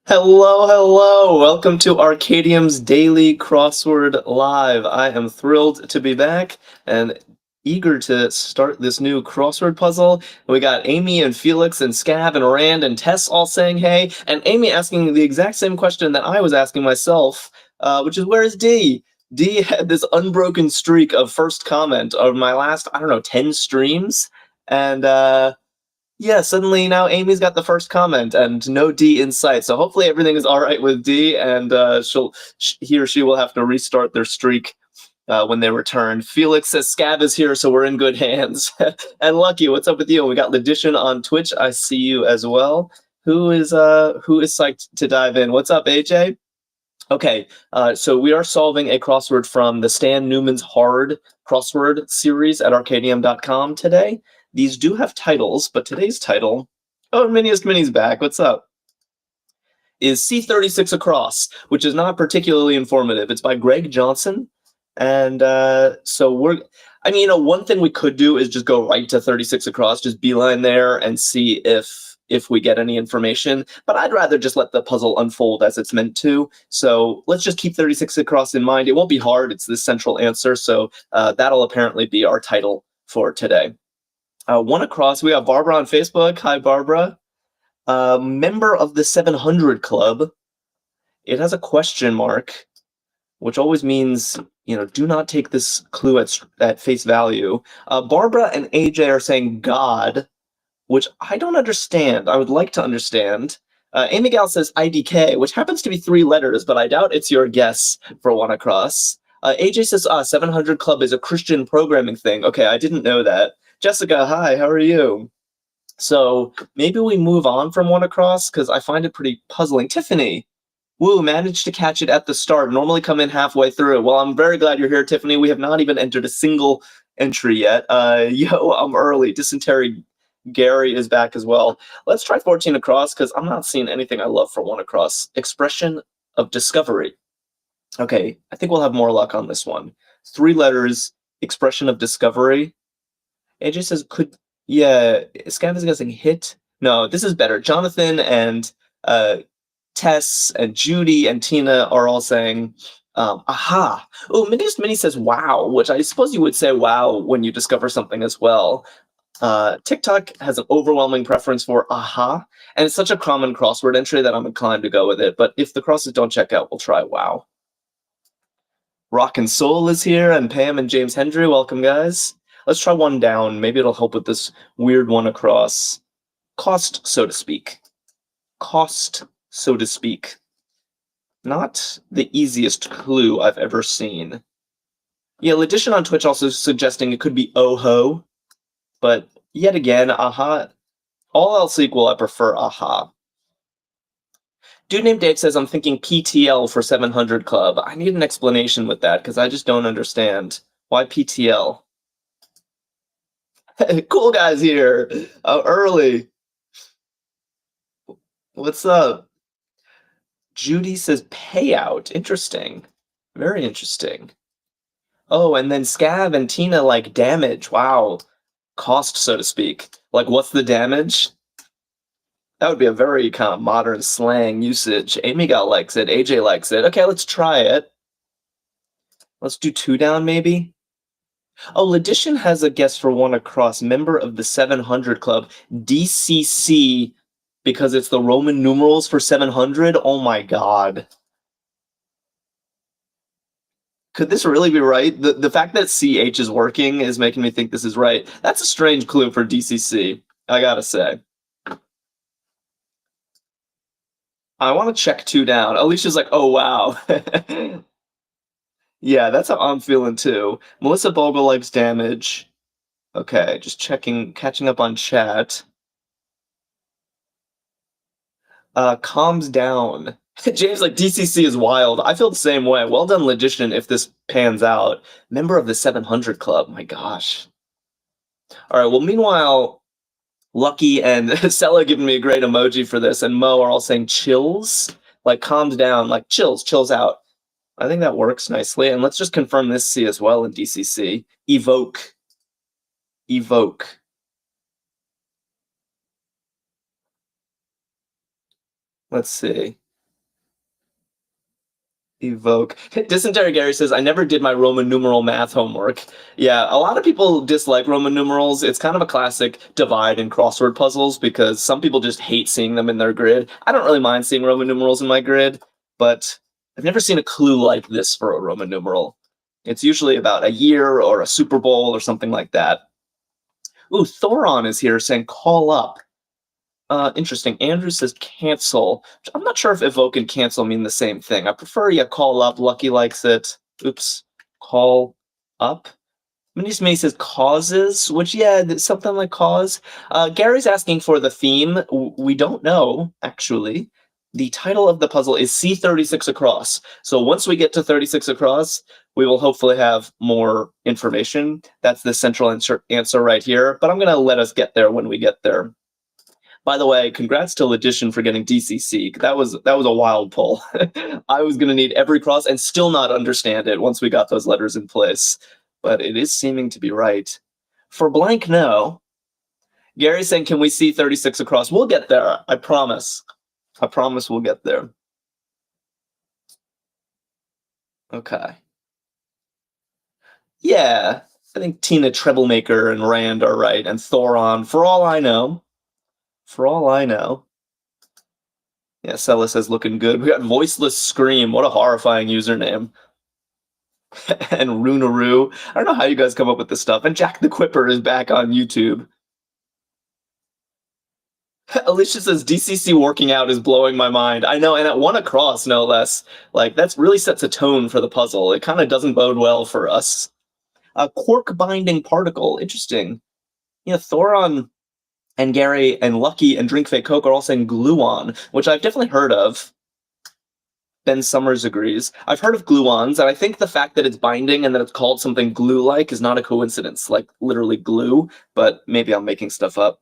Hello, hello! Welcome to Arkadium's Daily Crossword Live. I am thrilled to be back and eager to start this new crossword puzzle. We got Amy and Felix and Scav and Rand and Tess all saying hey, and Amy asking the exact same question that I was asking myself, which is where is D? D had this unbroken streak of first comment of my last, 10 streams, and yeah, suddenly now Amy's got the first comment and no D in sight. So hopefully everything is all right with D, and he or she will have to restart their streak when they return. Felix says Scab is here, so we're in good hands. And Lucky, what's up with you? We got Ledition on Twitch. I see you as well. Who is psyched to dive in? What's up, AJ? Okay, so we are solving a crossword from the Stan Newman's Hard crossword series at Arkadium.com today. These do have titles, but today's title, oh, Miniest Mini's back, what's up? Is C36 Across, which is not particularly informative. It's by Greg Johnson, and one thing we could do is just go right to 36 Across, just beeline there and see if we get any information, but I'd rather just let the puzzle unfold as it's meant to. So let's just keep 36 Across in mind. It won't be hard, it's the central answer, so that'll apparently be our title for today. One across, we have Barbara on Facebook. Hi, Barbara. Member of the 700 Club. It has a question mark, which always means, do not take this clue at face value. Barbara and AJ are saying God, which I don't understand. I would like to understand. Amy Gal says IDK, which happens to be 3 letters, but I doubt it's your guess for one across. AJ says 700 Club is a Christian programming thing. Okay, I didn't know that. Jessica, hi, how are you? So maybe we move on from one across, because I find it pretty puzzling. Tiffany, woo, managed to catch it at the start. Normally come in halfway through. Well, I'm very glad you're here, Tiffany. We have not even entered a single entry yet. Yo, I'm early. Dysentery Gary is back as well. Let's try 14 across, because I'm not seeing anything I love for one across. Expression of discovery. Okay, I think we'll have more luck on this one. 3 letters, expression of discovery. AJ says, Scav is guessing hit. No, this is better. Jonathan and Tess and Judy and Tina are all saying, aha. Oh, Mini says wow, which I suppose you would say wow when you discover something as well. TikTok has an overwhelming preference for aha, and it's such a common crossword entry that I'm inclined to go with it, but if the crosses don't check out, we'll try wow. Rock and Soul is here, and Pam and James Hendry, welcome, guys. Let's try one down. Maybe it'll help with this weird one across. Cost, so to speak. Cost, so to speak. Not the easiest clue I've ever seen. Yeah, Ledition on Twitch also suggesting it could be oh-ho, but yet again, aha. All else equal, I prefer aha. Dude named Dave says, I'm thinking PTL for 700 Club. I need an explanation with that, because I just don't understand. Why PTL? Cool guys here. Early. What's up? Judy says payout. Interesting. Very interesting. Oh, and then Scav and Tina like damage. Wow. Cost, so to speak. Like, what's the damage? That would be a very kind of modern slang usage. Amy Gal likes it. AJ likes it. Okay, let's try it. Let's do 2 down, maybe. Oh, Ledition has a guess for one across. Member of the 700 Club. DCC, because it's the Roman numerals for 700? Oh my god. Could this really be right? The fact that CH is working is making me think this is right. That's a strange clue for DCC, I gotta say. I want to check 2 down. Alicia's like, oh wow. Yeah, that's how I'm feeling too. Melissa Bogle likes damage. Okay, just catching up on chat. Calms down. James, like, DCC is wild. I feel the same way. Well done, Logician, if this pans out. Member of the 700 Club. My gosh. All right, well, meanwhile, Lucky and Sella giving me a great emoji for this, and Mo are all saying chills. Like, calms down. Like, chills out. I think that works nicely. And let's just confirm this C as well in DCC. Evoke. Let's see. Evoke. Dysentery Gary says, I never did my Roman numeral math homework. Yeah, a lot of people dislike Roman numerals. It's kind of a classic divide in crossword puzzles because some people just hate seeing them in their grid. I don't really mind seeing Roman numerals in my grid, but I've never seen a clue like this for a Roman numeral. It's usually about a year or a Super Bowl or something like that. Ooh, Thoron is here saying call up. Interesting. Andrew says cancel. I'm not sure if evoke and cancel mean the same thing. I prefer call up. Lucky likes it. Oops. Call up. Minis May says causes, which, yeah, something like cause. Gary's asking for the theme. We don't know, actually. The title of the puzzle is C36 across. So once we get to 36 across, we will hopefully have more information. That's the central answer right here. But I'm going to let us get there when we get there. By the way, congrats to Logician for getting DCC. That was a wild pull. I was going to need every cross and still not understand it once we got those letters in place. But it is seeming to be right. For blank, no. Gary's saying, can we see 36 across? We'll get there. I promise. I promise we'll get there. Okay. Yeah, I think Tina Troublemaker and Rand are right, and Thoron, for all I know. For all I know. Yeah, Cella says looking good. We got Voiceless Scream. What a horrifying username. And Runaroo. I don't know how you guys come up with this stuff. And Jack the Quipper is back on YouTube. Alicia says DCC working out is blowing my mind. I know, and at 1 across, no less. Like, that's really sets a tone for the puzzle. It kind of doesn't bode well for us. Quark binding particle. Interesting. Thoron and Gary and Lucky and Drink Fake Coke are all saying gluon, which I've definitely heard of. Ben Summers agrees. I've heard of gluons, and I think the fact that it's binding and that it's called something glue-like is not a coincidence, like literally glue, but maybe I'm making stuff up.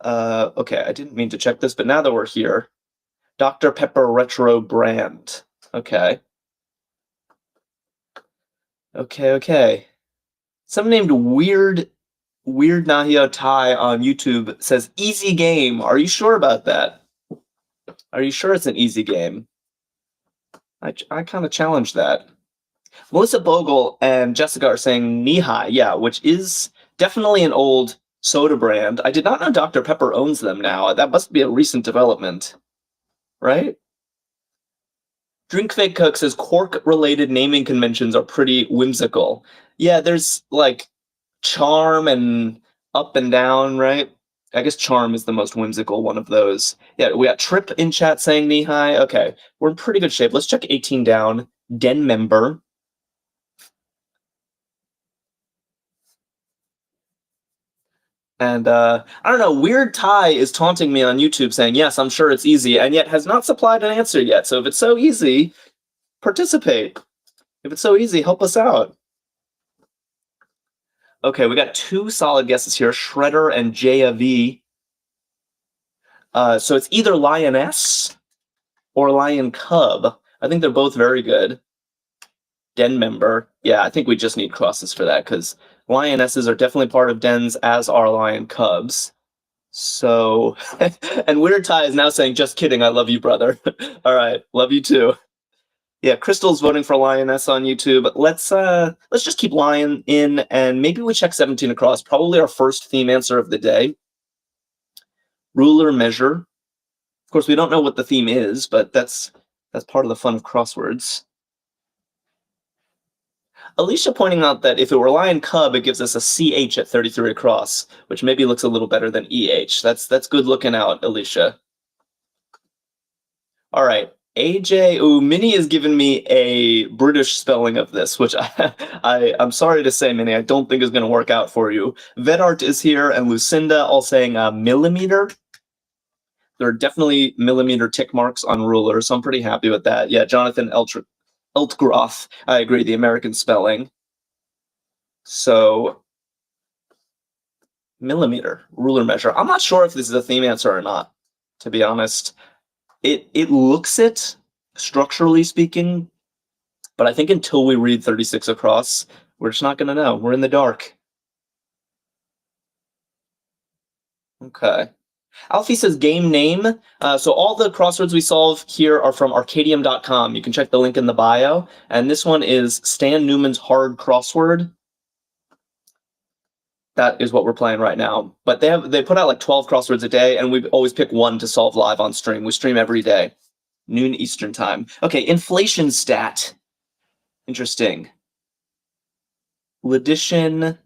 Okay, I didn't mean to check this, but now that we're here, Dr. Pepper Retro Brand. Okay. Okay. Someone named Weird Nahio Tai on YouTube says, easy game. Are you sure about that? Are you sure it's an easy game? I kind of challenge that. Melissa Bogle and Jessica are saying knee-high, yeah, which is definitely an old soda brand. I did not know Dr. Pepper owns them now. That must be a recent development, right? Drink Fake Cook says Quark-related naming conventions are pretty whimsical. Yeah, there's, like, Charm and Up and Down, right? I guess Charm is the most whimsical one of those. Yeah, we got Trip in chat saying knee-high. Okay, we're in pretty good shape. Let's check 18 down. Den member. And I don't know, Weird Ty is taunting me on YouTube saying, yes, I'm sure it's easy, and yet has not supplied an answer yet. So if it's so easy, participate. If it's so easy, help us out. Okay, we got 2 solid guesses here, Shredder and JV. So it's either Lioness or Lion Cub. I think they're both very good. Den member. Yeah, I think we just need crosses for that, because Lionesses are definitely part of dens, as are Lion Cubs. So, and Weird Ty is now saying, just kidding, I love you, brother. All right, love you too. Yeah, Crystal's voting for Lioness on YouTube. Let's just keep Lion in, and maybe we check 17 across. Probably our first theme answer of the day. Ruler measure. Of course, we don't know what the theme is, but that's part of the fun of crosswords. Alicia pointing out that if it were Lion Cub, it gives us a CH at 33 across, which maybe looks a little better than EH. That's good looking out, Alicia. All right. AJ, Minnie has given me a British spelling of this, which I'm sorry to say, Minnie, I don't think is going to work out for you. Vedart is here, and Lucinda all saying millimeter. There are definitely millimeter tick marks on ruler, so I'm pretty happy with that. Yeah, Jonathan Eltgroth, I agree, the American spelling. So, millimeter, ruler measure. I'm not sure if this is a theme answer or not, to be honest. It looks it, structurally speaking, but I think until we read 36 across, we're just not going to know. We're in the dark. Okay. Alfie says game name. So all the crosswords we solve here are from Arkadium.com. You can check the link in the bio. And this one is Stan Newman's Hard Crossword. That is what we're playing right now. But they put out like 12 crosswords a day, and we always pick one to solve live on stream. We stream every day, noon Eastern time. Okay, inflation stat. Interesting. Ledition.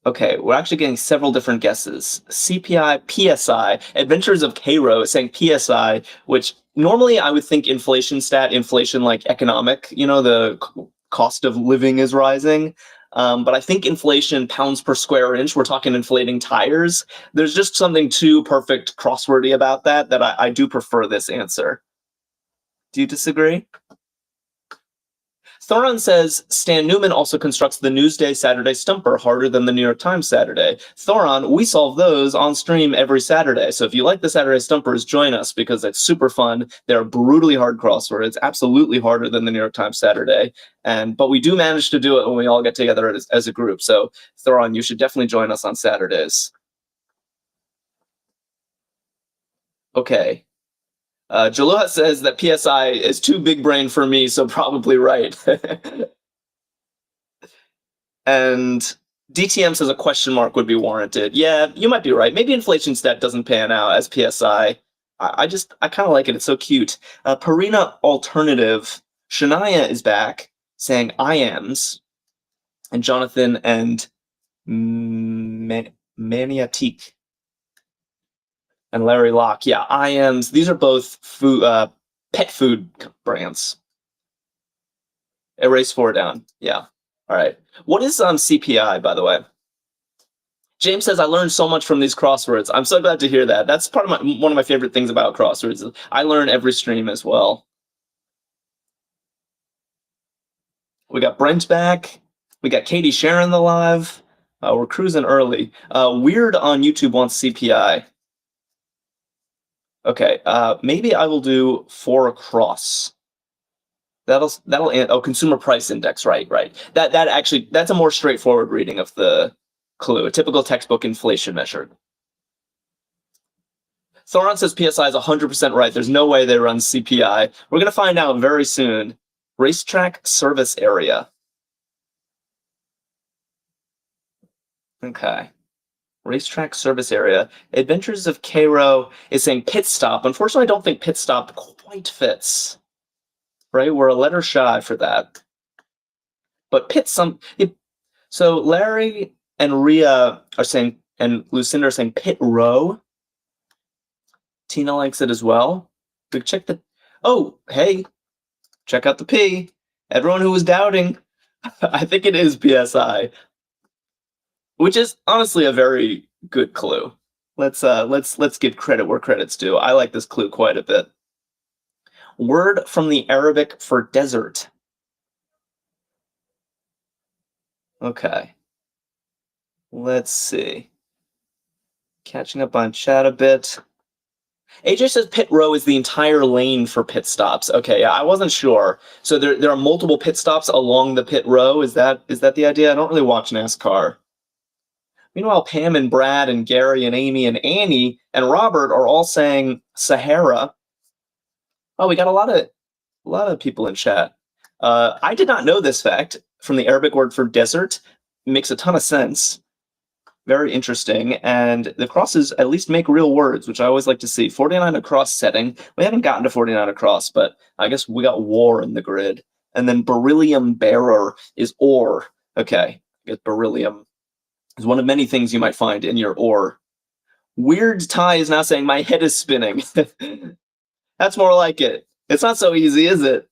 Okay, we're actually getting several different guesses. CPI, PSI, Adventures of Cairo is saying PSI, which normally I would think inflation stat, inflation like economic, the cost of living is rising. But I think inflation pounds per square inch, we're talking inflating tires. There's just something too perfect crosswordy about that I do prefer this answer. Do you disagree? Thoron says Stan Newman also constructs the Newsday Saturday Stumper harder than the New York Times Saturday. Thoron, we solve those on stream every Saturday. So if you like the Saturday Stumpers, join us because it's super fun. They're brutally hard crosswords, absolutely harder than the New York Times Saturday. But we do manage to do it when we all get together as a group. So Thoron, you should definitely join us on Saturdays. Okay. Jalua says that PSI is too big brain for me, so probably right. And DTM says a question mark would be warranted. Yeah, you might be right. Maybe inflation stat doesn't pan out as PSI. I kind of like it. It's so cute. Parina Alternative. Shania is back saying IAMs. And Jonathan and Maniatique. And Larry Locke. Yeah, IAMs. These are both pet food brands. Erase 4 down. Yeah. All right. What is CPI, by the way? James says, I learned so much from these crosswords. I'm so glad to hear that. That's one of my favorite things about crosswords. I learn every stream as well. We got Brent back. We got Katie sharing the live. We're cruising early. Weird on YouTube wants CPI. Okay, maybe I will do 4 across. That'll consumer price index, right. That's a more straightforward reading of the clue. A typical textbook inflation measure. Thoron says PSI is 100% right. There's no way they run CPI. We're gonna find out very soon. Racetrack service area. Okay. Racetrack service area. Adventures of Cairo is saying pit stop. Unfortunately, I don't think pit stop quite fits. Right? We're a letter shy for that. But so Larry and Rhea are saying, and Lucinda are saying pit row. Tina likes it as well. We check oh, hey, check out the P. Everyone who was doubting, I think it is PSI. Which is honestly a very good clue. Let's give credit where credit's due. I like this clue quite a bit. Word from the Arabic for desert. Okay. Let's see. Catching up on chat a bit. AJ says pit row is the entire lane for pit stops. Okay, yeah, I wasn't sure. So there are multiple pit stops along the pit row. Is that the idea? I don't really watch NASCAR. Meanwhile, Pam and Brad and Gary and Amy and Annie and Robert are all saying Sahara. Oh, we got a lot of people in chat. I did not know this fact from the Arabic word for desert. It makes a ton of sense. Very interesting. And the crosses at least make real words, which I always like to see. 49 across setting. We haven't gotten to 49 across, but I guess we got war in the grid. And then beryllium bearer is ore. Okay, I guess beryllium is one of many things you might find in your ore. Weird Ty is now saying my head is spinning. That's more like it. It's not so easy, is it?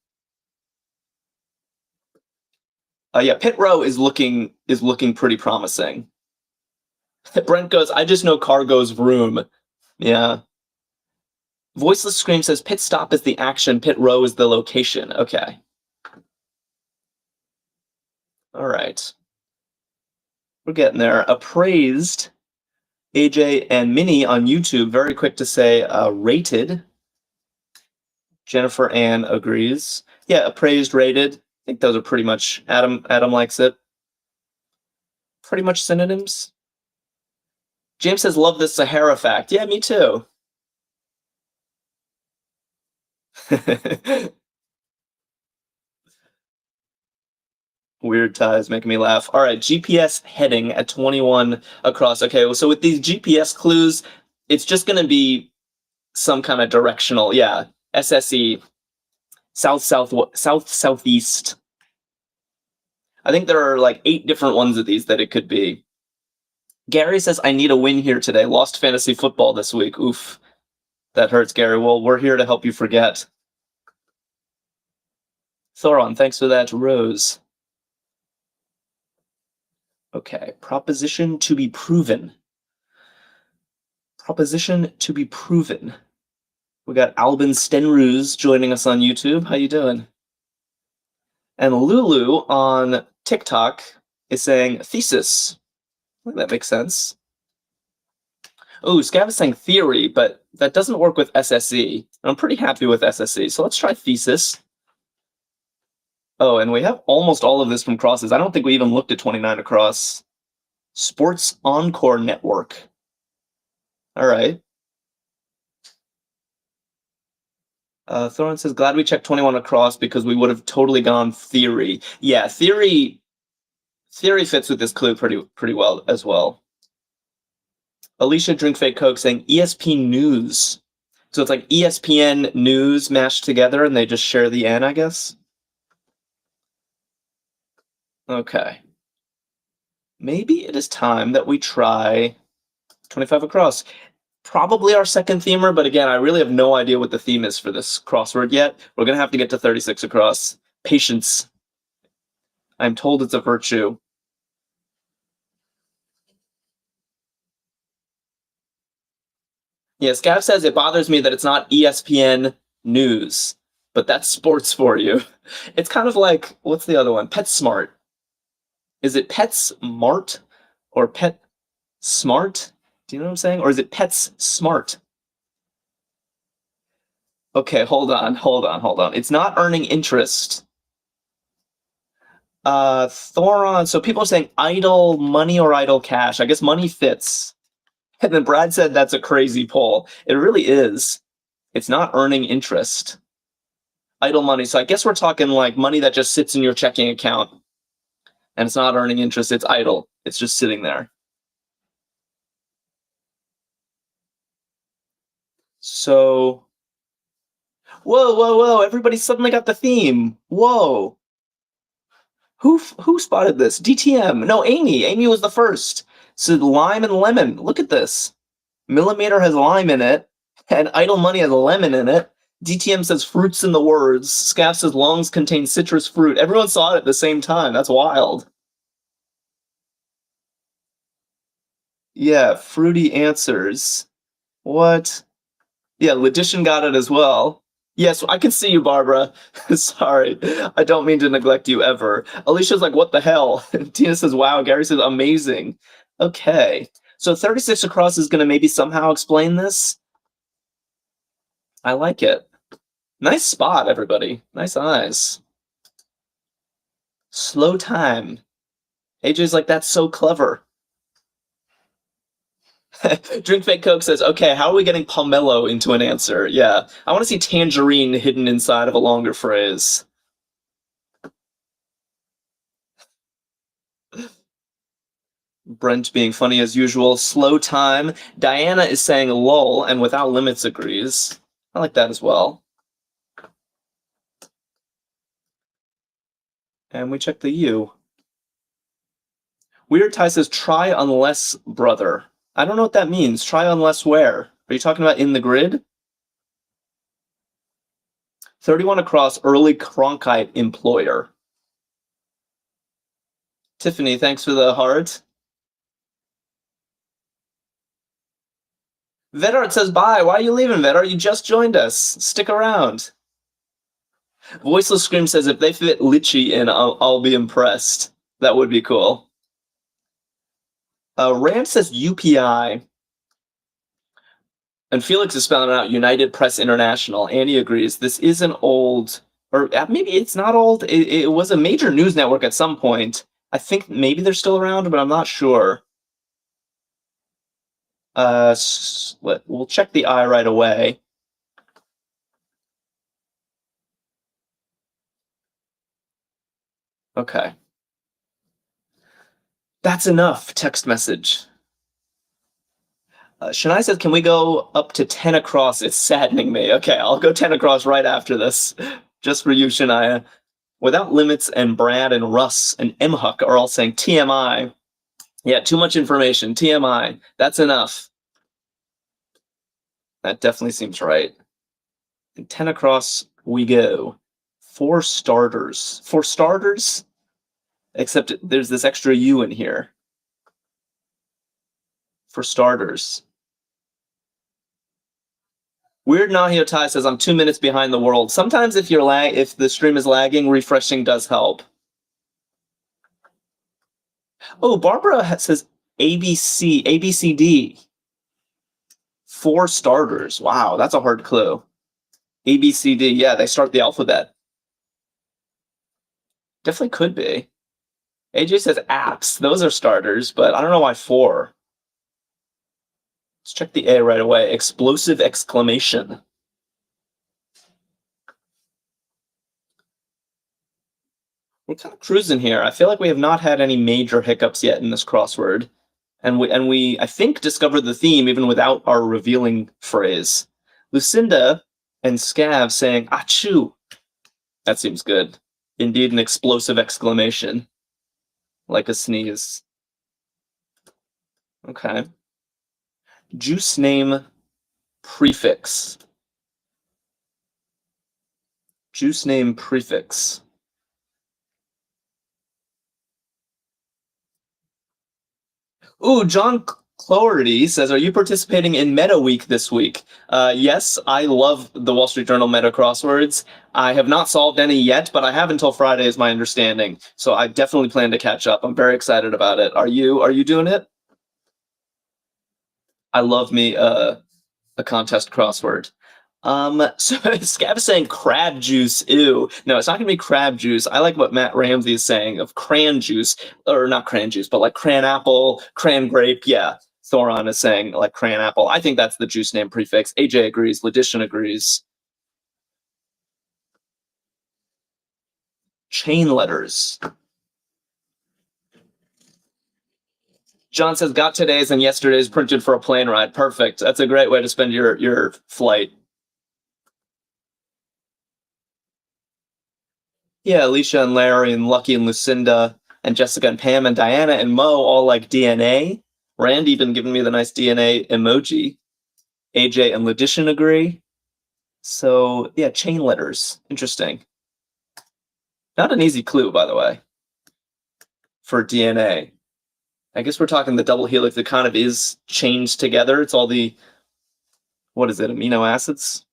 Yeah, pit row is looking pretty promising. Brent goes, I just know car goes vroom. Yeah. Voiceless Scream says pit stop is the action, pit row is the location. Okay. All right. We're getting there. Appraised. AJ and Minnie on YouTube, very quick to say rated. Jennifer Ann agrees. Yeah, appraised, rated. I think those are pretty much, Adam likes it. Pretty much synonyms. James says, love this Sahara fact. Yeah, me too. Weird ties making me laugh. All right, GPS heading at 21 across. Okay, so with these GPS clues, it's just going to be some kind of directional. Yeah, SSE, southeast. I think there are like 8 different ones of these that it could be. Gary says, I need a win here today. Lost fantasy football this week. Oof. That hurts, Gary. Well, we're here to help you forget. Thoron, thanks for that. Rose. Okay, proposition to be proven. Proposition to be proven. We got Albin Stenruse joining us on YouTube. How you doing? And Lulu on TikTok is saying thesis. I think that makes sense. Oh, Scav is saying theory, but that doesn't work with SSE. I'm pretty happy with SSE, so let's try thesis. Oh, and we have almost all of this from crosses. I don't think we even looked at 29 across. Sports Encore Network. All right. Thorin says, glad we checked 21 across because we would have totally gone theory. Yeah, theory fits with this clue pretty well as well. Alicia Drink Fake Coke saying ESP News. So it's like ESPN News mashed together and they just share the N, I guess? Okay. Maybe it is time that we try 25 across. Probably our second themer, but again, I really have no idea what the theme is for this crossword yet. We're going to have to get to 36 across. Patience. I'm told it's a virtue. Yeah, Scav says it bothers me that it's not ESPN News, but that's sports for you. It's kind of like, what's the other one? PetSmart. Is it PetSmart or Pet Smart? Do you know what I'm saying? Or is it Pets Smart? Okay, hold on. It's not earning interest. Thoron, so people are saying idle money or idle cash. I guess money fits. And then Brad said that's a crazy poll. It really is. It's not earning interest. Idle money. So I guess we're talking like money that just sits in your checking account and it's not earning interest. It's idle. It's just sitting there. So, whoa. Everybody suddenly got the theme. Whoa. Who spotted this? DTM. No, Amy. Amy was the first. So lime and lemon. Look at this. Millimeter has lime in it, and idle money has lemon in it. DTM says fruits in the words. Scaff says lungs contain citrus fruit. Everyone saw it at the same time. That's wild. Yeah, fruity answers. What? Yeah, Ledition got it as well. Yes, I can see you, Barbara. Sorry. I don't mean to neglect you ever. Alicia's like, what the hell? Tina says, wow. Gary says, amazing. Okay. So 36 across is going to maybe somehow explain this. I like it. Nice spot, everybody. Nice eyes. Slow time. AJ's like, that's so clever. Drink Fake Coke says, okay, how are we getting pomelo into an answer? Yeah, I want to see tangerine hidden inside of a longer phrase. Brent being funny as usual. Slow time. Diana is saying lol, and without limits agrees. I like that as well. And we check the U. Weird Tie says, try unless, brother. I don't know what that means. Try unless where? Are you talking about in the grid? 31 across, early Cronkite employer. Tiffany, thanks for the heart. Vedart says bye. Why are you leaving, Vedart? You just joined us. Stick around. Voiceless Scream says, if they fit Litchi in, I'll be impressed. That would be cool. Ram says UPI. And Felix is spelling out United Press International. Annie agrees. This is an old, or maybe it's not old. It was a major news network at some point. I think maybe they're still around, but I'm not sure. We'll check the I right away. Okay. That's enough, text message. Shania says, can we go up to 10 across? It's saddening me. Okay, I'll go 10 across right after this. Just for you, Shania. Without Limits and Brad and Russ and Mhuck are all saying TMI. Yeah, too much information. TMI. That's enough. That definitely seems right. And 10 across we go. For starters. For starters? Except there's this extra U in here. For starters. Weird Nahiotai says, I'm 2 minutes behind the world. Sometimes if if the stream is lagging, refreshing does help. Oh, Barbara says ABCD. For starters. Wow, that's a hard clue. ABCD, yeah, they start the alphabet. Definitely could be. AJ says apps. Those are starters, but I don't know why four. Let's check the A right away. Explosive exclamation. We're kind of cruising here. I feel like we have not had any major hiccups yet in this crossword. And we I think discovered the theme even without our revealing phrase. Lucinda and Scav saying achoo. That seems good. Indeed, an explosive exclamation. Like a sneeze. Okay. Juice name prefix. Juice name prefix. Ooh, John Cloherty says, are you participating in Meta Week this week? Yes, I love the Wall Street Journal Meta crosswords. I have not solved any yet, but I have until Friday is my understanding. So I definitely plan to catch up. I'm very excited about it. Are you doing it? I love me a contest crossword. So Scav is saying crab juice, ew. No, it's not gonna be crab juice. I like what Matt Ramsey is saying of cran juice, or not cran juice, but like cran apple, cran grape. Yeah, Thoron is saying like cran apple. I think that's the juice name prefix. AJ agrees. Ledition agrees. Chain letters. John says got today's and yesterday's printed for a plane ride. Perfect. That's a great way to spend your flight. Yeah, Alicia and Larry and Lucky and Lucinda and Jessica and Pam and Diana and Mo all like DNA. Randy been giving me the nice DNA emoji. AJ and Ledition agree. So yeah, chain letters. Interesting. Not an easy clue, by the way, for DNA. I guess we're talking the double helix that kind of is chained together. It's all the, what is it, amino acids?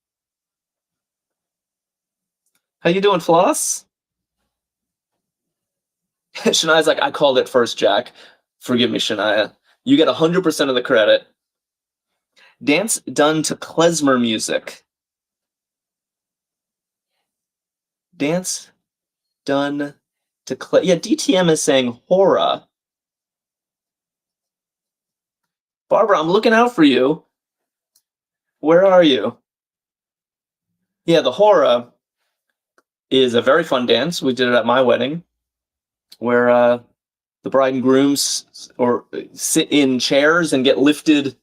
How you doing, Floss? Shania's like, I called it first, Jack. Forgive me, Shania. You get 100% of the credit. Dance done to klezmer music. Dance done to yeah, DTM is saying hora. Barbara, I'm looking out for you. Where are you? Yeah, the hora is a very fun dance. We did it at my wedding, where the bride and grooms or sit in chairs and get lifted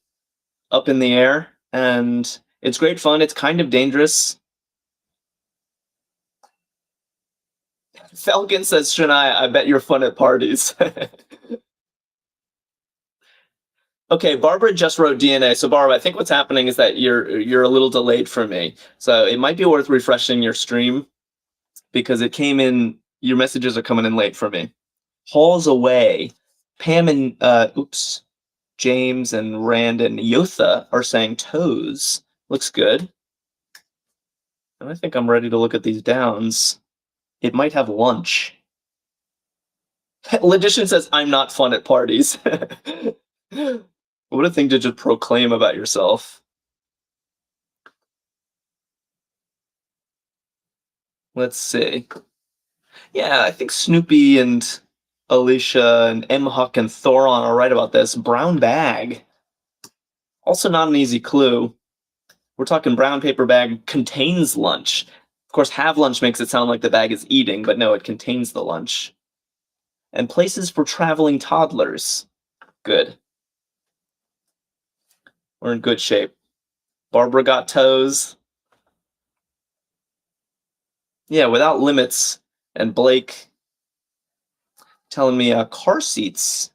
up in the air, and it's great fun. It's kind of dangerous. Falcon says, Shania, I bet you're fun at parties. Okay, Barbara just wrote DNA. So Barbara, I think what's happening is that you're a little delayed for me. So it might be worth refreshing your stream because it came in, your messages are coming in late for me. Halls away. Pam and James and Rand and Yotha are saying toes. Looks good. And I think I'm ready to look at these downs. It might have lunch. Ledition says, I'm not fun at parties. What a thing to just proclaim about yourself. Let's see. Yeah, I think Snoopy and Alicia and Mhuck and Thoron are right about this. Brown bag. Also not an easy clue. We're talking brown paper bag contains lunch. Of course, have lunch makes it sound like the bag is eating, but no, it contains the lunch. And places for traveling toddlers. Good. We're in good shape. Barbara got toes. Yeah, without limits. And Blake telling me car seats.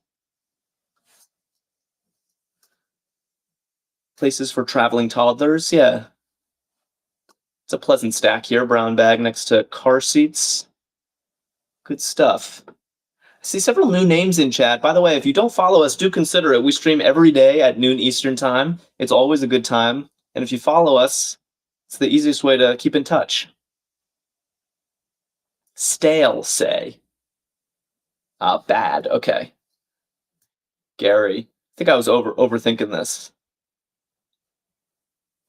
Places for traveling toddlers. Yeah. It's a pleasant stack here. Brown bag next to car seats. Good stuff. I see several new names in chat. By the way, if you don't follow us, do consider it. We stream every day at noon Eastern time. It's always a good time. And if you follow us, it's the easiest way to keep in touch. Stale, say. Bad. Okay. Gary. I think I was overthinking this.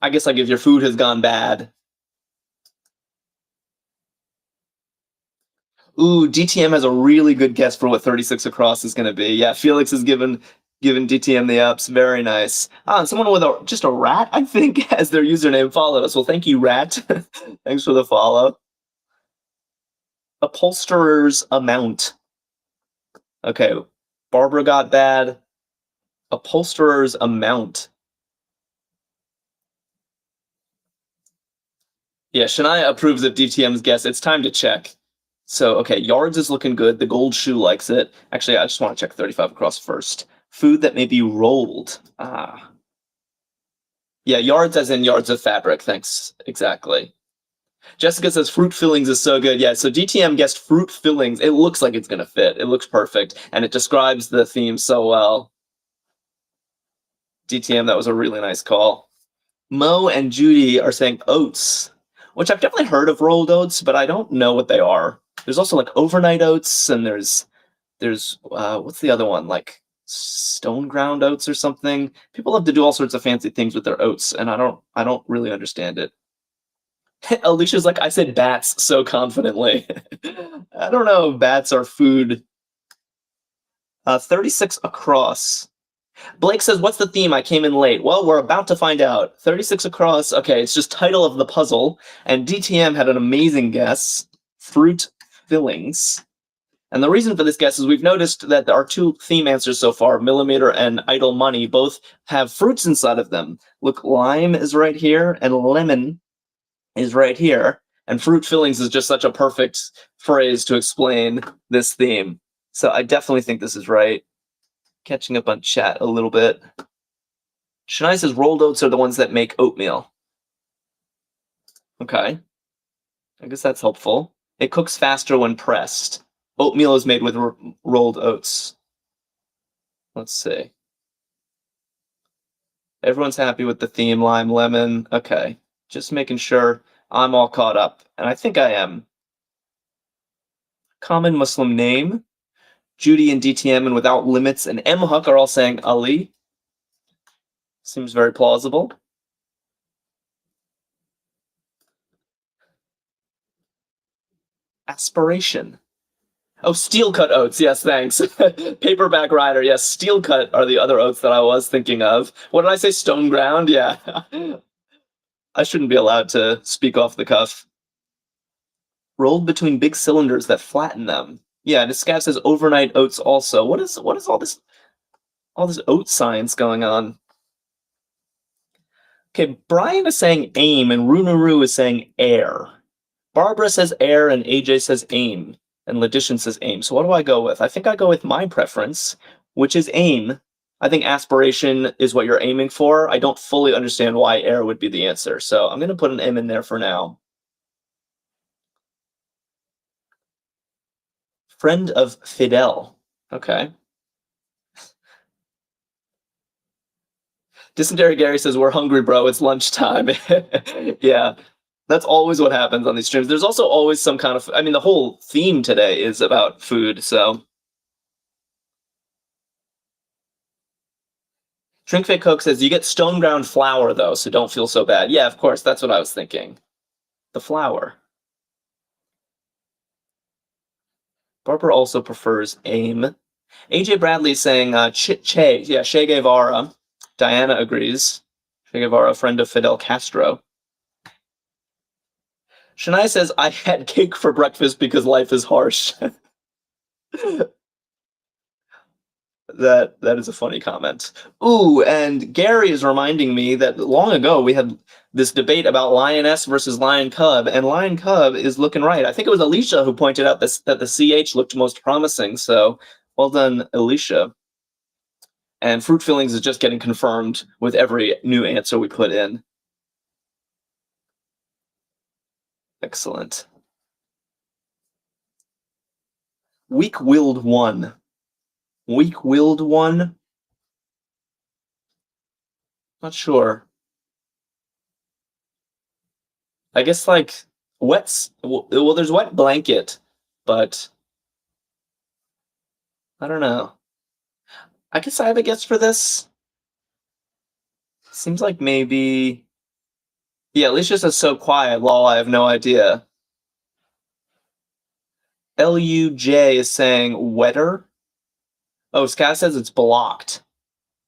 I guess like if your food has gone bad. Ooh, DTM has a really good guess for what 36 across is going to be. Yeah, Felix has given DTM the ups. Very nice. Someone with just a rat, I think, as their username followed us. Well, thank you, rat. Thanks for the follow. Upholsterer's amount. Okay, Barbara got bad. Upholsterer's amount. Yeah, Shania approves of DTM's guess. It's time to check. So, okay, yards is looking good. The gold shoe likes it. Actually, I just want to check 35 across first. Food that may be rolled. Yeah, yards as in yards of fabric. Thanks. Exactly. Jessica says fruit fillings is so good. Yeah, so DTM guessed fruit fillings. It looks like it's going to fit. It looks perfect. And it describes the theme so well. DTM, that was a really nice call. Mo and Judy are saying oats, which I've definitely heard of rolled oats, but I don't know what they are. There's also like overnight oats, and there's what's the other one? Like stone ground oats or something. People love to do all sorts of fancy things with their oats, and I don't really understand it. Alicia's like, I said bats so confidently. I don't know if bats are food. 36 across. Blake says, what's the theme? I came in late. Well, we're about to find out. 36 across. Okay, it's just title of the puzzle. And DTM had an amazing guess. Fruit fillings. And the reason for this guess is we've noticed that our two theme answers so far, Millimeter and Idle Money, both have fruits inside of them. Look, lime is right here, and lemon is right here. And fruit fillings is just such a perfect phrase to explain this theme. So I definitely think this is right. Catching up on chat a little bit. Shania says rolled oats are the ones that make oatmeal. Okay. I guess that's helpful. It cooks faster when pressed. Oatmeal is made with rolled oats. Let's see. Everyone's happy with the theme, lime, lemon. Okay. Just making sure I'm all caught up. And I think I am. Common Muslim name. Judy and DTM and Without Limits and M. Huck are all saying Ali. Seems very plausible. Aspiration. Oh, steel cut oats. Yes, thanks. Paperback rider. Yes, steel cut are the other oats that I was thinking of. What did I say? Stone ground? Yeah. I shouldn't be allowed to speak off the cuff. Rolled between big cylinders that flatten them. Yeah, and Scav says overnight oats also. What is all this oat science going on? Okay, Brian is saying aim and Runaroo is saying air. Barbara says air and AJ says aim. And Letition says aim. So what do I go with? I think I go with my preference, which is aim. I think aspiration is what you're aiming for. I don't fully understand why air would be the answer. So I'm going to put an M in there for now. Friend of Fidel. Okay. Dysentery Gary says, we're hungry, bro. It's lunchtime. Yeah. That's always what happens on these streams. There's also always some kind of, I mean, the whole theme today is about food, so. Shrinkfake Coke says, you get stone ground flour, though, so don't feel so bad. Yeah, of course, that's what I was thinking. The flour. Barbara also prefers aim. AJ Bradley saying, Che Guevara. Diana agrees. Che Guevara, a friend of Fidel Castro. Shania says, I had cake for breakfast because life is harsh. That is a funny comment. Ooh, and Gary is reminding me that long ago we had this debate about lioness versus lion cub, and lion cub is looking right. I think it was Alicia who pointed out that the CH looked most promising, so well done, Alicia. And fruit fillings is just getting confirmed with every new answer we put in. Excellent. Weak-willed one. Weak-willed one? Not sure. I guess like well, there's wet blanket, but I don't know. I guess I have a guess for this. Seems like maybe. Yeah, Alicia says so quiet. Lol, I have no idea. LUJ is saying wetter. Oh, Sky says it's blocked.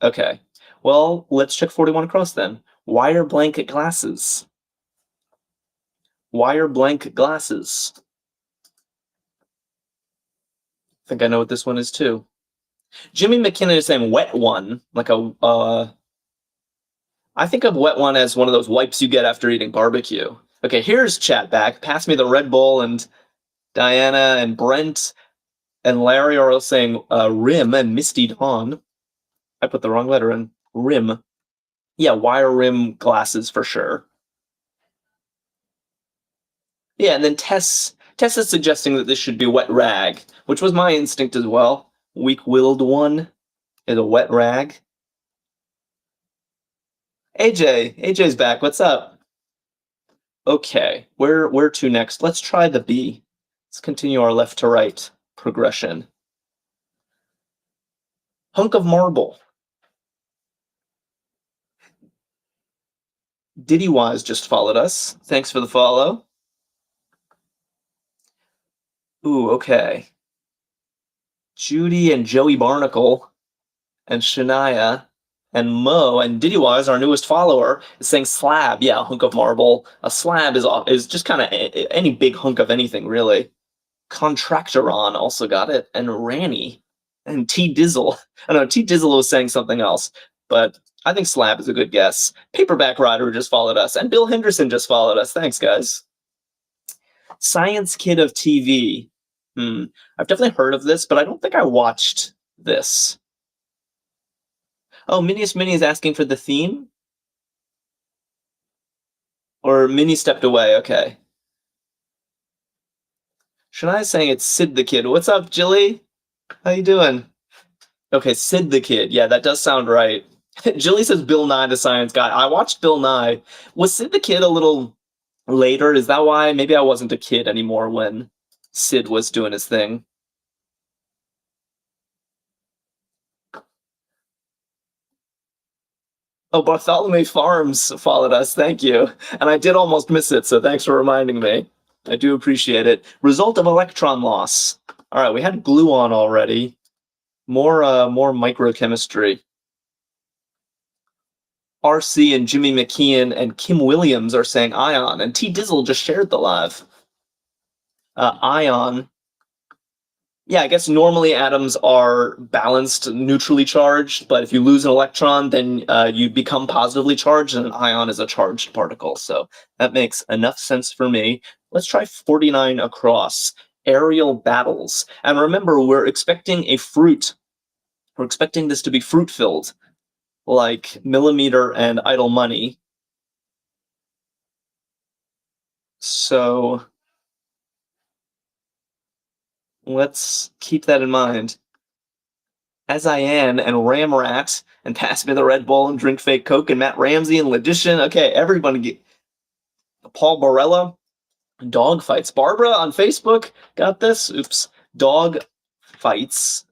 Okay. Well, let's check 41 across then. Wire blanket glasses. Wire blank glasses. I think I know what this one is too. Jimmy McKinnon is saying wet one, like a I think of wet one as one of those wipes you get after eating barbecue. Okay, here's chat back. Pass me the Red Bull, and Diana and Brent and Larry are all saying rim and Misty Dawn. I put the wrong letter in. Rim. Yeah, wire rim glasses for sure. Yeah, and then Tess is suggesting that this should be wet rag, which was my instinct as well. Weak-willed one is a wet rag. AJ's back. What's up? Okay, where to next? Let's try the B. Let's continue our left to right progression. Hunk of marble. Diddywise just followed us. Thanks for the follow. Ooh, okay. Judy and Joey Barnacle and Shania and Mo and Diddywise, our newest follower, is saying slab. Yeah, a hunk of marble. A slab is just kind of any big hunk of anything, really. Contractoron also got it, and Ranny and T Dizzle. I don't know, T Dizzle was saying something else, but I think slab is a good guess. Paperback Rider just followed us, and Bill Henderson just followed us. Thanks, guys. Science Kid of TV. I've definitely heard of this, but I don't think I watched this. Oh, Minius Mini is asking for the theme? Or Mini stepped away, okay. Shania's saying it's Sid the Kid. What's up, Jilly? How you doing? Okay, Sid the Kid. Yeah, that does sound right. Jilly says Bill Nye the Science Guy. I watched Bill Nye. Was Sid the Kid a little later? Is that why? Maybe I wasn't a kid anymore when Sid was doing his thing. Oh, Bartholomew Farms followed us. Thank you. And I did almost miss it, so thanks for reminding me. I do appreciate it. Result of electron loss. All right, we had gluon already. More microchemistry. RC and Jimmy McKeon and Kim Williams are saying ion, and T Dizzle just shared the live. Ion. Yeah, I guess normally atoms are balanced, neutrally charged, but if you lose an electron, then you become positively charged, and an ion is a charged particle. So that makes enough sense for me. Let's try 49 across. Aerial battles. And remember, we're expecting a fruit. We're expecting this to be fruit-filled, like Millimeter and Idle Money. So let's keep that in mind. As I Am and Ramrat and Pass Me the Red Bull and Drink Fake Coke and Matt Ramsey and Ledition. Okay, everybody get Paul Barella. Dog fights. Barbara on Facebook got this. Oops. Dog fights.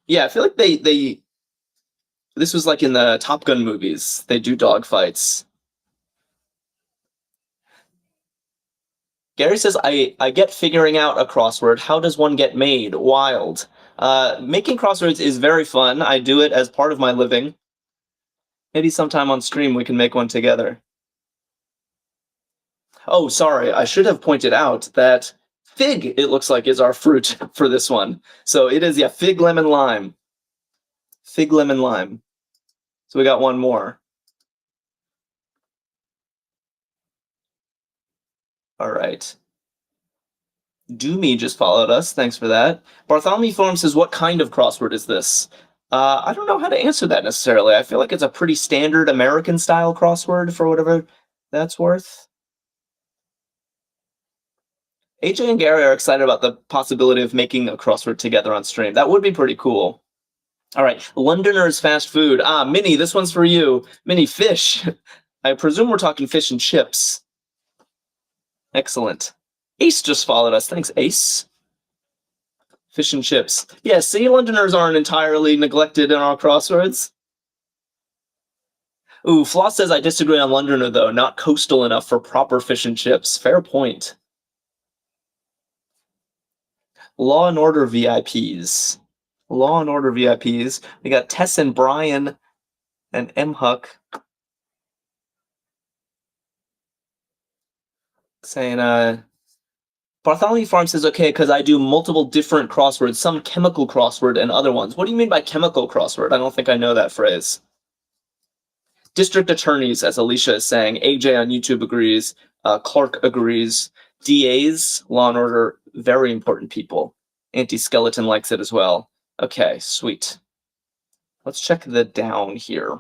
Yeah, I feel like they this was like in the Top Gun movies. They do dog fights. Gary says, I get figuring out a crossword. How does one get made? Wild. Making crosswords is very fun. I do it as part of my living. Maybe sometime on stream we can make one together. Oh, sorry, I should have pointed out that fig, it looks like, is our fruit for this one. So it is, yeah, fig, lemon, lime. Fig, lemon, lime. So we got one more. All right. Doomy just followed us. Thanks for that. Bartholomew Forum says, what kind of crossword is this? I don't know how to answer that necessarily. I feel like it's a pretty standard American-style crossword for whatever that's worth. AJ and Gary are excited about the possibility of making a crossword together on stream. That would be pretty cool. All right, Londoners fast food. Minnie, this one's for you. Minnie, fish. I presume we're talking fish and chips. Excellent. Ace just followed us. Thanks, Ace. Fish and chips. Yeah, see, Londoners aren't entirely neglected in our crosswords. Ooh, Floss says, I disagree on Londoner, though. Not coastal enough for proper fish and chips. Fair point. Law and Order VIPs. Law and Order VIPs. We got Tess and Brian and M. Huck saying, Bartholomew Farm says, okay, because I do multiple different crosswords, some chemical crossword and other ones. What do you mean by chemical crossword? I don't think I know that phrase. District attorneys, as Alicia is saying. AJ on YouTube agrees. Clark agrees. DAs, Law and Order, very important people. Anti-Skeleton likes it as well. Okay, sweet. Let's check the down here.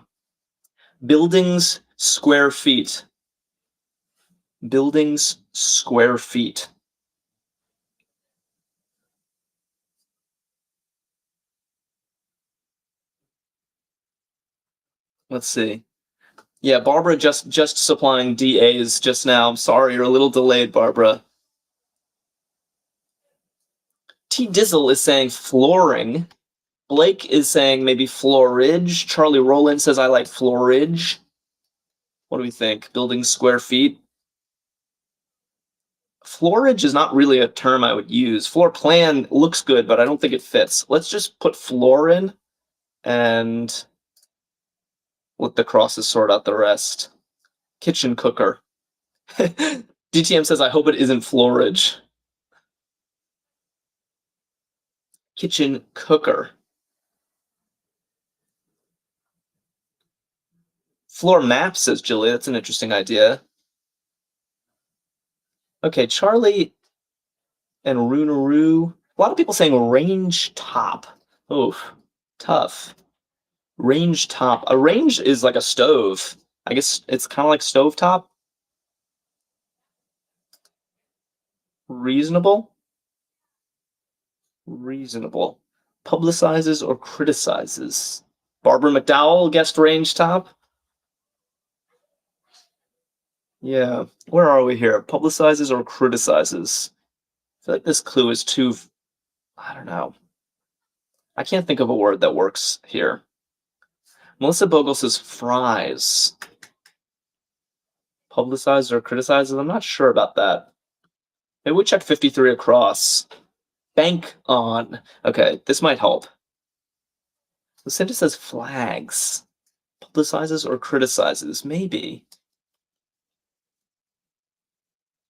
Buildings, square feet. Buildings, square feet. Let's see. Yeah, Barbara just supplying DAs just now. I'm sorry, you're a little delayed, Barbara. T Dizzle is saying flooring. Blake is saying maybe floorage. Charlie Rowland says I like floorage. What do we think? Building square feet? Floorage is not really a term I would use. Floor plan looks good, but I don't think it fits. Let's just put floor in and let the crosses sort out the rest. Kitchen cooker. DTM says, I hope it isn't floorage. Kitchen cooker. Floor map, says Julie. That's an interesting idea. Okay, Charlie and Runaroo. A lot of people saying range top. Oof, tough. Range top. A range is like a stove. I guess it's kind of like stovetop. Reasonable. Reasonable. Publicizes or criticizes. Barbara McDowell guessed range top. Yeah, where are we here? Publicizes or criticizes? I feel like this clue is too, I don't know. I can't think of a word that works here. Melissa Bogle says fries. Publicizes or criticizes? I'm not sure about that. Maybe we check 53 across. Bank on. Okay, this might help. Lucinda says flags. Publicizes or criticizes? Maybe.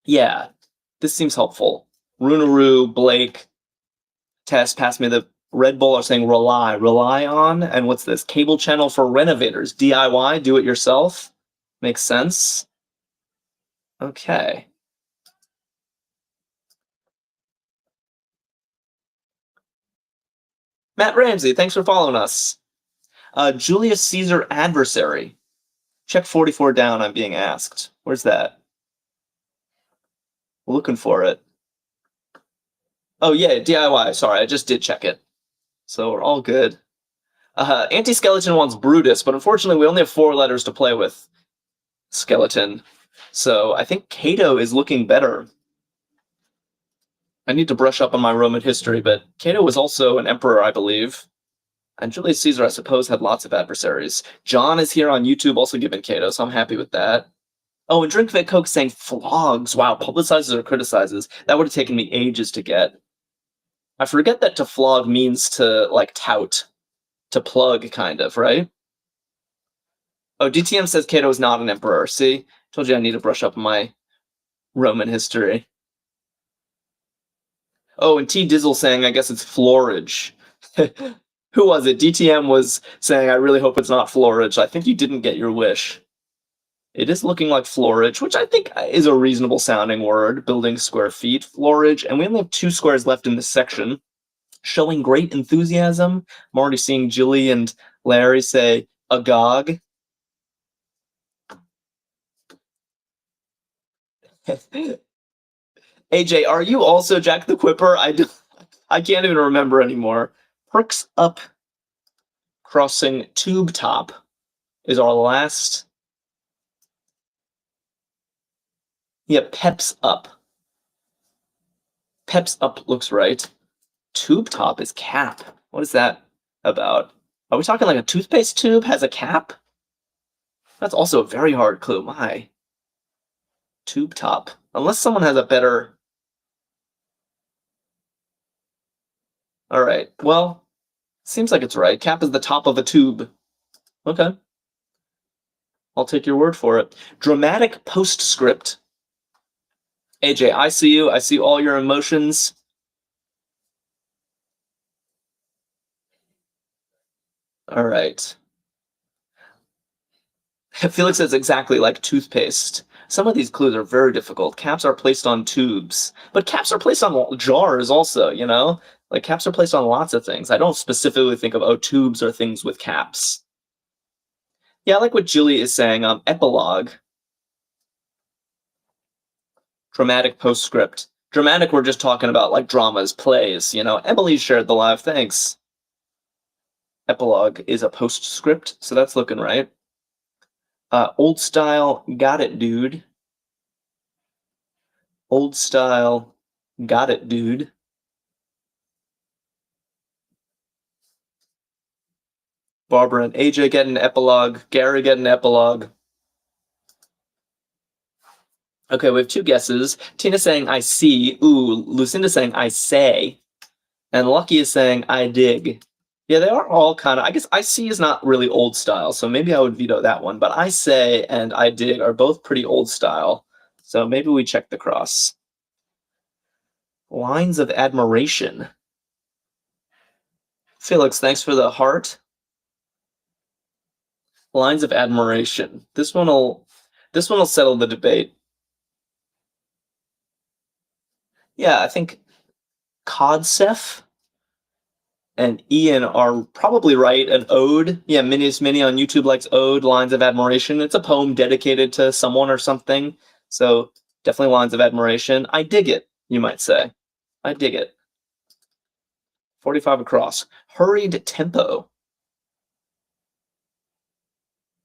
Yeah, this seems helpful. Runaroo, Blake, Tess, pass me the Red Bull are saying rely. Rely on, and what's this? Cable channel for renovators. DIY, do it yourself. Makes sense. Okay. Matt Ramsey, thanks for following us. Julius Caesar adversary. Check 44 down, I'm being asked. Where's that? Looking for it. Oh, yeah, DIY. Sorry, I just did check it. So we're all good. Anti-Skeleton wants Brutus, but unfortunately we only have 4 letters to play with. Skeleton. So I think Cato is looking better. I need to brush up on my Roman history, but Cato was also an emperor, I believe. And Julius Caesar, I suppose, had lots of adversaries. John is here on YouTube also giving Cato, so I'm happy with that. Oh, and Drinkfit Coke saying flogs. Wow, publicizes or criticizes. That would have taken me ages to get. I forget that to flog means to, like, tout, to plug, kind of, right? Oh, DTM says Cato is not an emperor. See? Told you I need to brush up my Roman history. Oh, and T Dizzle saying, I guess it's Florage. Who was it? DTM was saying, I really hope it's not Florage. I think you didn't get your wish. It is looking like Florage, which I think is a reasonable sounding word, building square feet, Florage. And we only have 2 squares left in this section, showing great enthusiasm. I'm already seeing Julie and Larry say, agog. AJ, are you also Jack the Quipper? I can't even remember anymore. Perks up crossing tube top is our last. Yeah, peps up. Peps up looks right. Tube top is cap. What is that about? Are we talking like a toothpaste tube has a cap? That's also a very hard clue. My. Tube top. Unless someone has a better. Alright, well, seems like it's right. Cap is the top of a tube. Okay. I'll take your word for it. Dramatic postscript. AJ, I see you. I see all your emotions. All right. Felix says exactly like toothpaste. Some of these clues are very difficult. Caps are placed on tubes, but caps are placed on jars also, you know? Like caps are placed on lots of things. I don't specifically think of, oh, tubes are things with caps. Yeah, I like what Julie is saying. Epilogue. Dramatic postscript. Dramatic, we're just talking about like dramas, plays, you know? Emily shared the live, thanks. Epilogue is a postscript, so that's looking right. Old style, got it, dude. Old style, got it, dude. Barbara and AJ get an epilogue. Gary get an epilogue. Okay, we have 2 guesses. Tina saying, I see. Ooh, Lucinda saying, I say. And Lucky is saying, I dig. Yeah, they are all kind of, I guess I see is not really old style, so maybe I would veto that one. But I say and I dig are both pretty old style. So maybe we check the cross. Lines of admiration. Felix, thanks for the heart. Lines of admiration. This one will settle the debate. Yeah, I think Codsef and Ian are probably right. An ode. Yeah, Minius Mini on YouTube likes ode, lines of admiration. It's a poem dedicated to someone or something. So definitely lines of admiration. I dig it, you might say. I dig it. 45 across. Hurried tempo.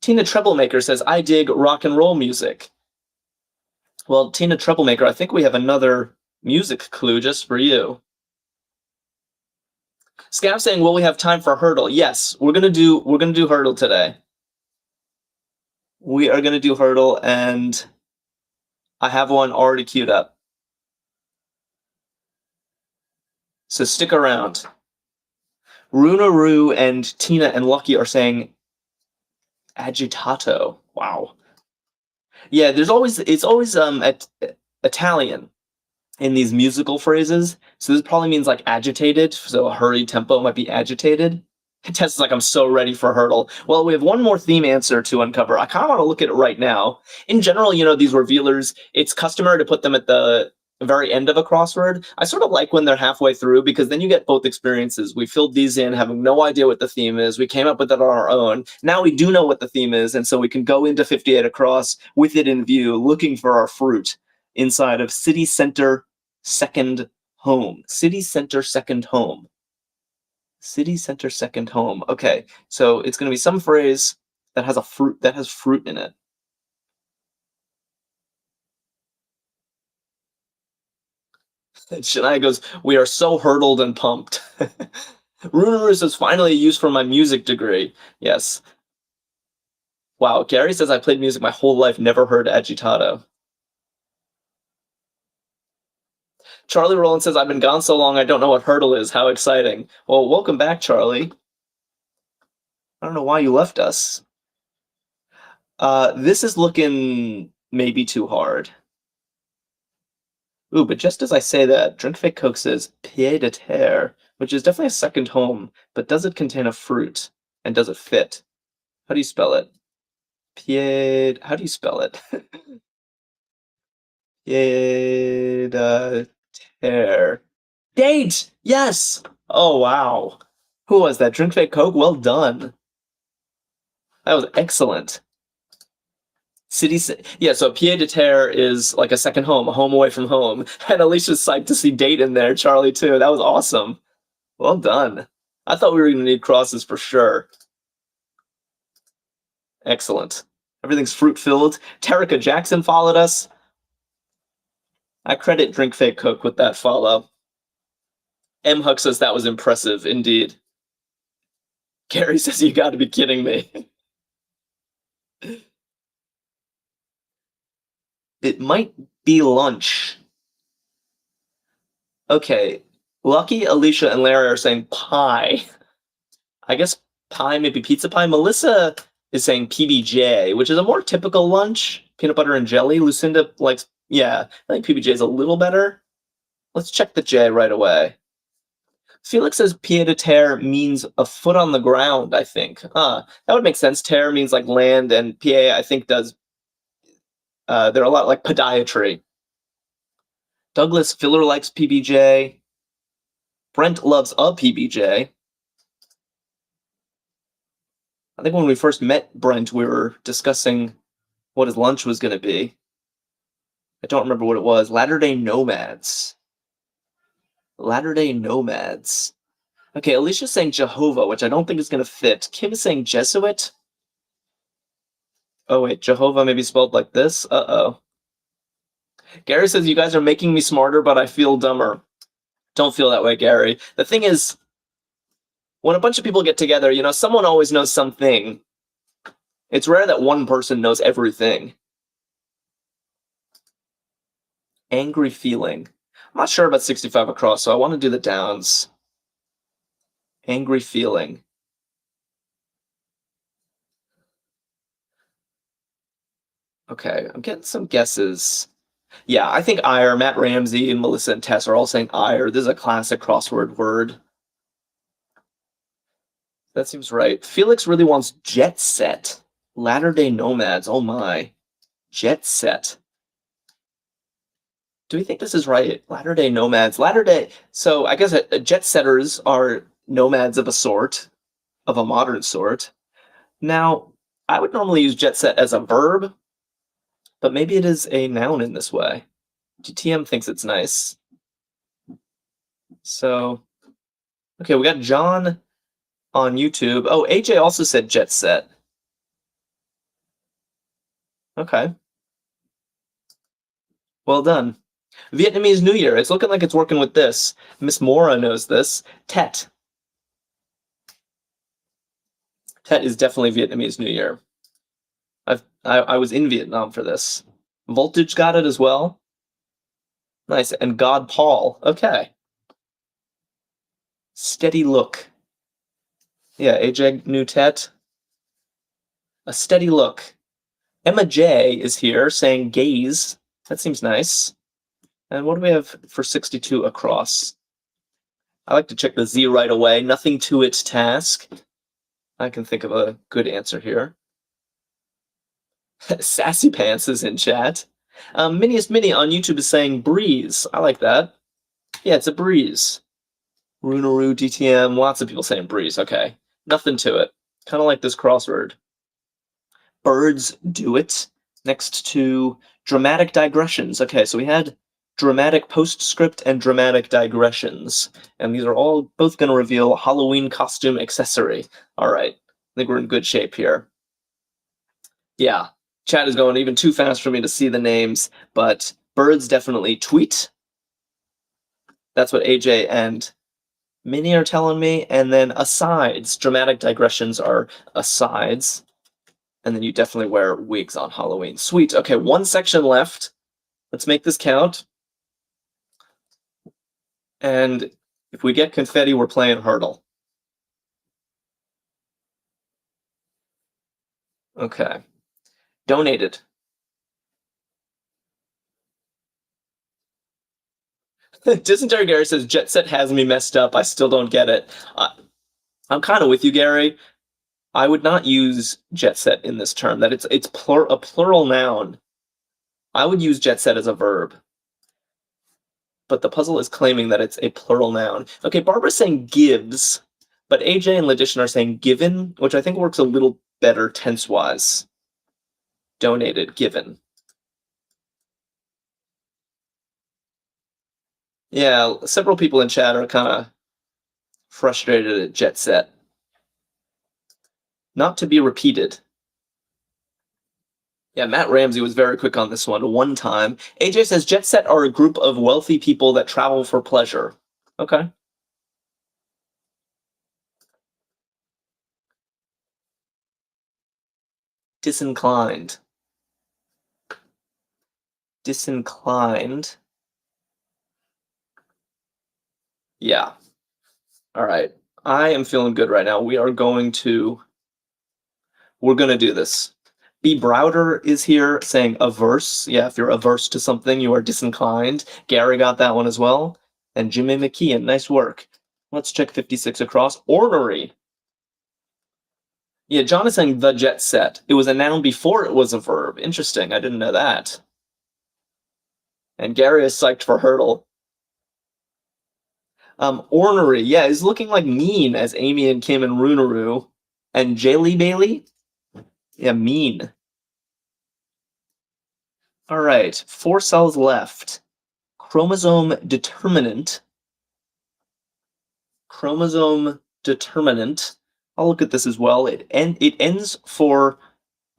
Tina Troublemaker says, I dig rock and roll music. Well, Tina Troublemaker, I think we have another music clue just for you. Scav saying, will we have time for hurdle? Yes, we're gonna do hurdle today. We are gonna do hurdle, and I have one already queued up. So stick around. Runaroo and Tina and Lucky are saying agitato. Wow. Yeah, it's always Italian in these musical phrases. So this probably means like agitated. So a hurried tempo might be agitated. Tess is like, I'm so ready for hurdle. Well, we have one more theme answer to uncover. I kind of want to look at it right now. In general, you know, these revealers, it's customary to put them at the very end of a crossword. I sort of like when they're halfway through because then you get both experiences. We filled these in having no idea what the theme is. We came up with it on our own. Now we do know what the theme is, and so we can go into 58 across with it in view, looking for our fruit inside of City Center Second Home. City Center Second Home. City Center Second Home. Okay, so it's going to be some phrase that has fruit in it. And Shania goes, we are so hurdled and pumped. Runaroo says, finally used for my music degree. Yes. Wow, Gary says, I played music my whole life, never heard agitato. Charlie Rowland says, I've been gone so long I don't know what hurdle is. How exciting. Well, welcome back, Charlie. I don't know why you left us. This is looking maybe too hard. Ooh, but just as I say that, Drink Fake Coke says pied de terre, which is definitely a second home, but does it contain a fruit? And does it fit? How do you spell it? Pied. How do you spell it? Pied de terre. Date! Yes! Oh, wow. Who was that? Drink Fake Coke? Well done. That was excellent. Yeah, so pied de terre is like a second home, a home away from home. And Alicia's psyched to see date in there, Charlie too. That was awesome. Well done. I thought we were going to need crosses for sure. Excellent. Everything's fruit-filled. Terrica Jackson followed us. I credit Drink Fake Coke with that follow. M. Huck says that was impressive, indeed. Gary says you got to be kidding me. It might be lunch. Okay. Lucky, Alicia, and Larry are saying pie. I guess pie, maybe pizza pie. Melissa is saying PBJ, which is a more typical lunch. Peanut butter and jelly. Lucinda likes, yeah, I think PBJ is a little better. Let's check the J right away. Felix says pied de terre means a foot on the ground, I think. That would make sense. Terre means like land, and PA, I think, does. They're a lot like podiatry. Douglas Filler likes PBJ. Brent loves a PBJ. I think when we first met Brent, we were discussing what his lunch was going to be. I don't remember what it was. Latter-day Nomads. Latter-day Nomads. Okay, Alicia's saying Jehovah, which I don't think is going to fit. Kim is saying Jesuit. Oh, wait, Jehovah maybe spelled like this? Uh-oh. Gary says, you guys are making me smarter, but I feel dumber. Don't feel that way, Gary. The thing is, when a bunch of people get together, you know, someone always knows something. It's rare that one person knows everything. Angry feeling. I'm not sure about 65 across, so I want to do the downs. Angry feeling. Okay, I'm getting some guesses. Yeah, I think ire. Matt Ramsey and Melissa and Tess are all saying ire. This is a classic crossword word. That seems right. Felix really wants jet set. Latter-day Nomads. Oh my. Jet set. Do we think this is right? Latter-day Nomads. Latter-day. So I guess jet setters are nomads of a sort, of a modern sort. Now, I would normally use jet set as a verb, but maybe it is a noun in this way. GTM thinks it's nice. So, okay, we got John on YouTube. Oh, AJ also said jet set. Okay. Well done. Vietnamese New Year. It's looking like it's working with this. Miss Mora knows this. Tet. Tet is definitely Vietnamese New Year. I was in Vietnam for this. Voltage got it as well. Nice. And God Paul. Okay. Steady look. Yeah, AJ knew Tet. A steady look. Emma J is here saying gaze. That seems nice. And what do we have for 62 across? I like to check the Z right away. Nothing to it task. I can think of a good answer here. Sassy Pants is in chat. Miniest Mini on YouTube is saying breeze. I like that. Yeah, it's a breeze. Runaroo, DTM, lots of people saying breeze. Okay, nothing to it. Kind of like this crossword. Birds do it. Next to dramatic digressions. Okay, so we had dramatic postscript and dramatic digressions. And these are all both going to reveal Halloween costume accessory. All right, I think we're in good shape here. Yeah, chat is going even too fast for me to see the names, but birds definitely tweet. That's what AJ and Minnie are telling me. And then asides, dramatic digressions are asides. And then you definitely wear wigs on Halloween. Sweet. Okay, one section left. Let's make this count. And if we get confetti, we're playing hurdle. Okay. Donated. Dysentery Gary says, Jet Set has me messed up. I still don't get it. I'm kind of with you, Gary. I would not use jet set in this term. That it's a plural noun. I would use jet set as a verb. But the puzzle is claiming that it's a plural noun. Okay, Barbara's saying gives, but AJ and Ledition are saying given, which I think works a little better tense-wise. Donated, given. Yeah, several people in chat are kind of frustrated at jet set. Not to be repeated. Yeah, Matt Ramsey was very quick on this one time. AJ says jet set are a group of wealthy people that travel for pleasure. Okay. Disinclined. Disinclined. Yeah. All right. I am feeling good right now. We're going to do this. B. Browder is here saying averse. Yeah, if you're averse to something, you are disinclined. Gary got that one as well. And Jimmy McKeon, nice work. Let's check 56 across. Ornery. Yeah, John is saying the jet set. It was a noun before it was a verb. Interesting. I didn't know that. And Gary is psyched for hurdle. Ornery. Yeah, is looking like mean as Amy and Kim and Runaroo. And Jaylee Bailey? Yeah, mean. All right, 4 cells left. Chromosome determinant. Chromosome determinant. I'll look at this as well. It ends for,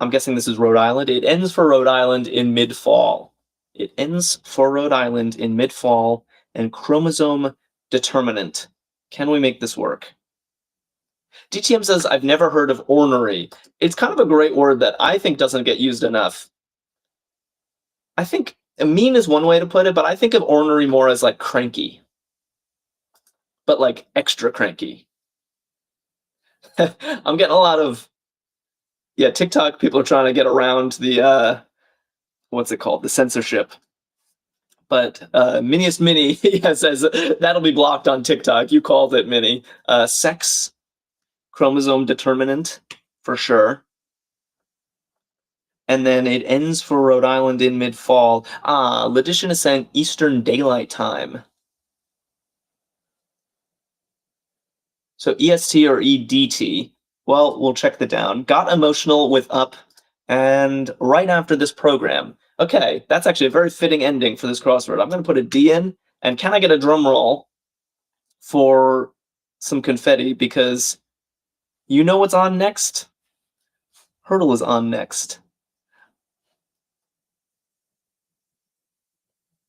I'm guessing this is Rhode Island. It ends for Rhode Island in mid-fall. It ends for Rhode Island in mid-fall, and chromosome determinant. Can we make this work? DTM says, I've never heard of ornery. It's kind of a great word that I think doesn't get used enough. I think mean is one way to put it, but I think of ornery more as like cranky. But like extra cranky. I'm getting a lot of, yeah, TikTok people are trying to get around the, what's it called? The censorship. But Miniest Mini says that'll be blocked on TikTok. You called it, Mini. Sex chromosome determinant, for sure. And then it ends for Rhode Island in mid-fall. Ledition is saying Eastern Daylight Time. So EST or EDT. Well, we'll check the down. Got emotional with up and right after this program. Okay, that's actually a very fitting ending for this crossword. I'm going to put a D in, and can I get a drum roll for some confetti? Because you know what's on next? Hurdle is on next.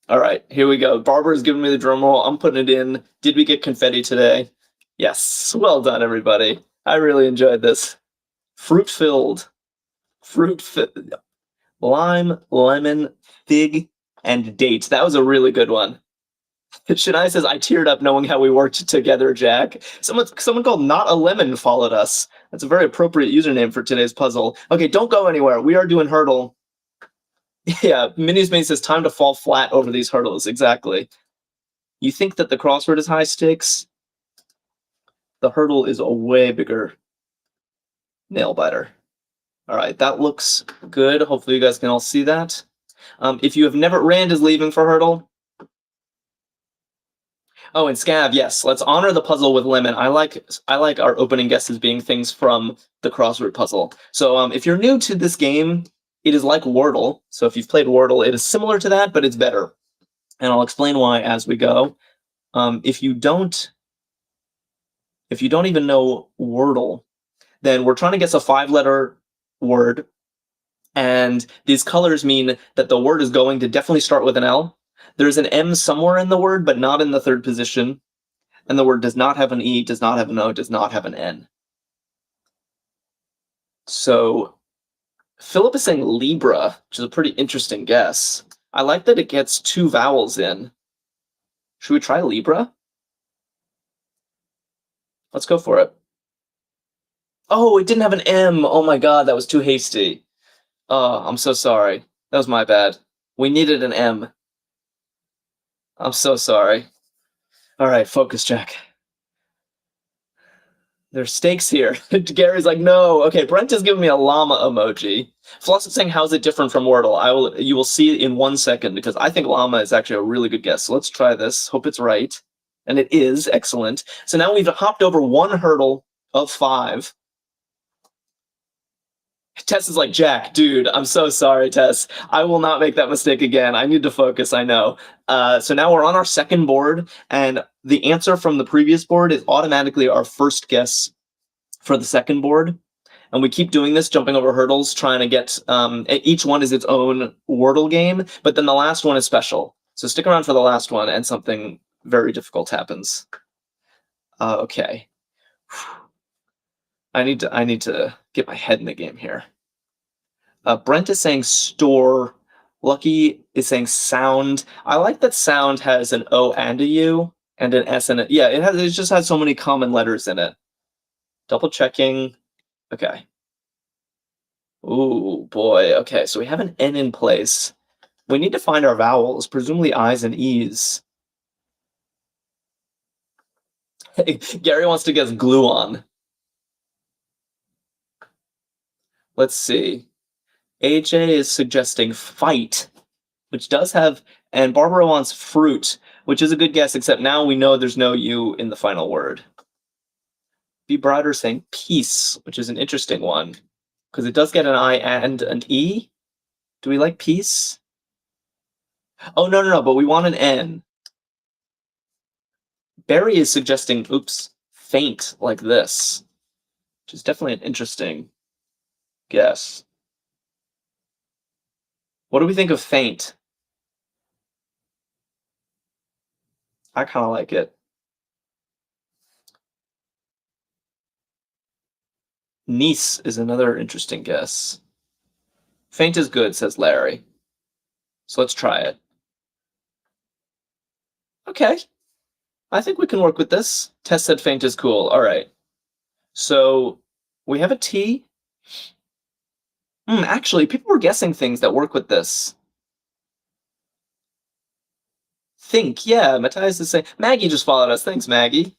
All right, here we go. Barbara's giving me the drum roll. I'm putting it in. Did we get confetti today? Yes. Well done, everybody. I really enjoyed this. Fruit-filled. Lime, lemon, fig, and date. That was a really good one. Shania says, I teared up knowing how we worked together, Jack. Someone called Not a Lemon followed us. That's a very appropriate username for today's puzzle. Okay, don't go anywhere. We are doing hurdle. Yeah, Minnie's Main says, time to fall flat over these hurdles. Exactly. You think that the crossword is high stakes? The hurdle is a way bigger nail biter. All right, that looks good. Hopefully you guys can all see that. If you have never, Rand is leaving for hurdle. Oh, and Scav, yes. Let's honor the puzzle with lemon. I like our opening guesses being things from the crossword puzzle. So if you're new to this game, it is like Wordle. So if you've played Wordle, it is similar to that, but it's better. And I'll explain why as we go. If you don't even know Wordle, then we're trying to guess a 5-letter word. And these colors mean that the word is going to definitely start with an L. There's an M somewhere in the word, but not in the third position. And the word does not have an E, does not have an O, does not have an N. So Philip is saying Libra, which is a pretty interesting guess. I like that it gets 2 vowels in. Should we try Libra? Let's go for it. Oh, it didn't have an M. Oh my god, that was too hasty. Oh, I'm so sorry. That was my bad. We needed an M. I'm so sorry. All right, focus check. There's stakes here. Gary's like, no. Okay, Brent is giving me a llama emoji. Floss is saying, how's it different from Wordle? You will see it in 1 second because I think llama is actually a really good guess. So let's try this. Hope it's right. And it is. Excellent. So now we've hopped over 1 hurdle of 5. Tess is like, Jack, dude, I'm so sorry, Tess. I will not make that mistake again. I need to focus, I know. So now we're on our second board, and the answer from the previous board is automatically our first guess for the second board. And we keep doing this, jumping over hurdles, trying to get, each one is its own Wordle game, but then the last one is special. So stick around for the last one, and something very difficult happens. Okay. I need to get my head in the game here. Brent is saying store. Lucky is saying sound. I like that sound has an O and a U and an S in it. Yeah, it just has so many common letters in it. Double checking. Okay. Ooh, boy. Okay, so we have an N in place. We need to find our vowels, presumably I's and E's. Gary wants to guess gluon. Let's see. AJ is suggesting fight, which does have, and Barbara wants fruit, which is a good guess, except now we know there's no U in the final word. B. Broder saying peace, which is an interesting one, because it does get an I and an E. Do we like peace? Oh, no, but we want an N. Barry is suggesting, oops, faint, like this, which is definitely an interesting guess. What do we think of faint? I kind of like it. Niece is another interesting guess. Faint is good, says Larry. So let's try it. Okay. I think we can work with this. Tess said faint is cool. All right. So we have a T. Actually, people were guessing things that work with this. Think, yeah. Matthias is saying, Maggie just followed us. Thanks, Maggie.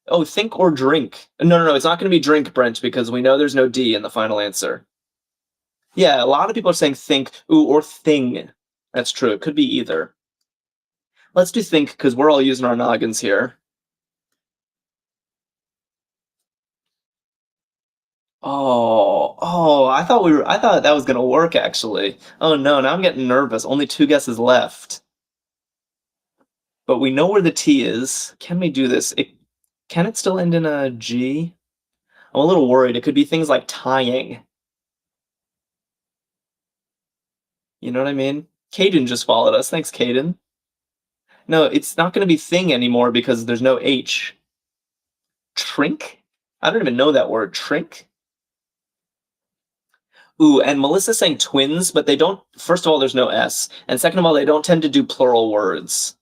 Oh, think or drink. No, it's not going to be drink, Brent, because we know there's no D in the final answer. Yeah, a lot of people are saying think, or thing. That's true. It could be either. Let's do think, because we're all using our noggins here. Oh, I thought that was gonna work actually. Oh no, now I'm getting nervous. Only 2 guesses left. But we know where the T is. Can we do this? Can it still end in a G? I'm a little worried. It could be things like tying. You know what I mean? Caden just followed us. Thanks, Caden. No, it's not gonna be thing anymore because there's no H. Trink? I don't even know that word. Trink? Ooh, and Melissa's saying twins, but they don't. First of all, there's no S. And second of all, they don't tend to do plural words.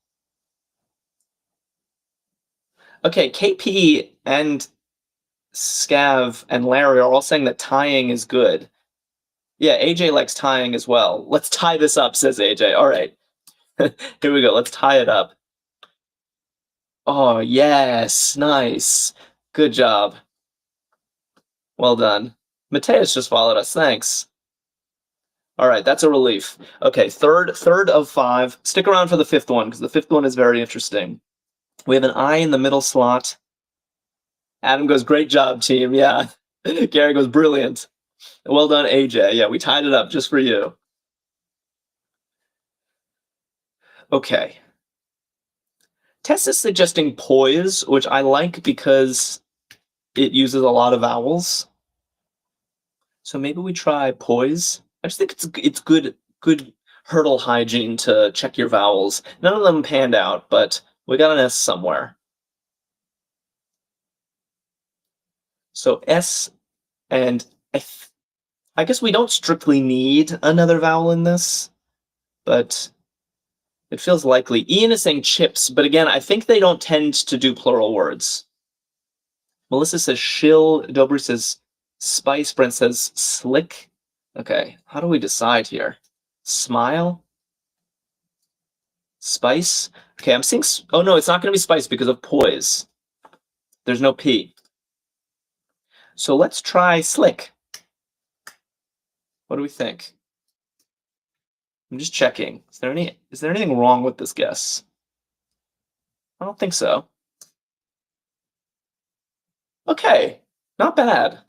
Okay, KP and Scav and Larry are all saying that tying is good. Yeah, AJ likes tying as well. Let's tie this up, says AJ. All right. Here we go. Let's tie it up. Oh, yes. Nice. Good job. Well done. Mateus just followed us. Thanks. All right, that's a relief. Okay, third of 5. Stick around for the 5th one, because the 5th one is very interesting. We have an I in the middle slot. Adam goes, great job, team. Yeah. Gary goes, brilliant. Well done, AJ. Yeah, we tied it up just for you. Okay. Tess is suggesting poise, which I like because it uses a lot of vowels. So maybe we try poise. I just think it's good hurdle hygiene to check your vowels. None of them panned out, but we got an S somewhere. So S and I guess we don't strictly need another vowel in this, but it feels likely. Ian is saying chips, but again, I think they don't tend to do plural words. Melissa says shill. Dobry says spice. Brent says slick. Okay, how do we decide here? Smile? Spice? Okay, I'm seeing... Oh, no, it's not going to be spice because of poise. There's no P. So let's try slick. What do we think? I'm just checking. Is there anything wrong with this guess? I don't think so. Okay, not bad.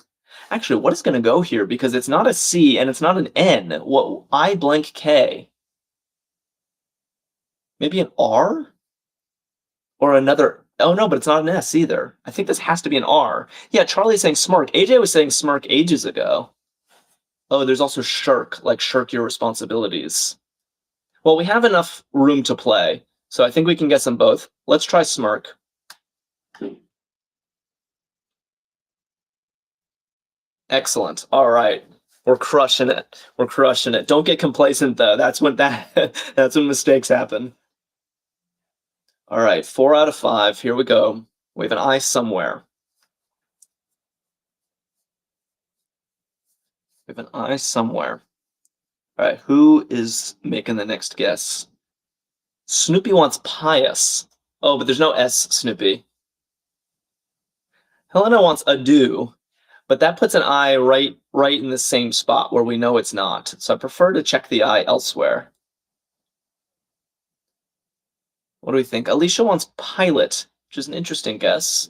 Actually, what is going to go here? Because it's not a C and it's not an N. What? I blank K. Maybe an R? Or another... Oh, no, but it's not an S either. I think this has to be an R. Yeah, Charlie's saying smirk. AJ was saying smirk ages ago. Oh, there's also shirk, like shirk your responsibilities. Well, we have enough room to play, so I think we can get them both. Let's try smirk. Excellent. All right. We're crushing it. We're crushing it. Don't get complacent, though. That's when that's when mistakes happen. All right, 4 out of 5. Here we go. We have an I somewhere. We have an I somewhere. All right, who is making the next guess? Snoopy wants pious. Oh, but there's no S, Snoopy. Helena wants ado, but that puts an I right in the same spot where we know it's not. So I prefer to check the I elsewhere. What do we think? Alicia wants pilot, which is an interesting guess.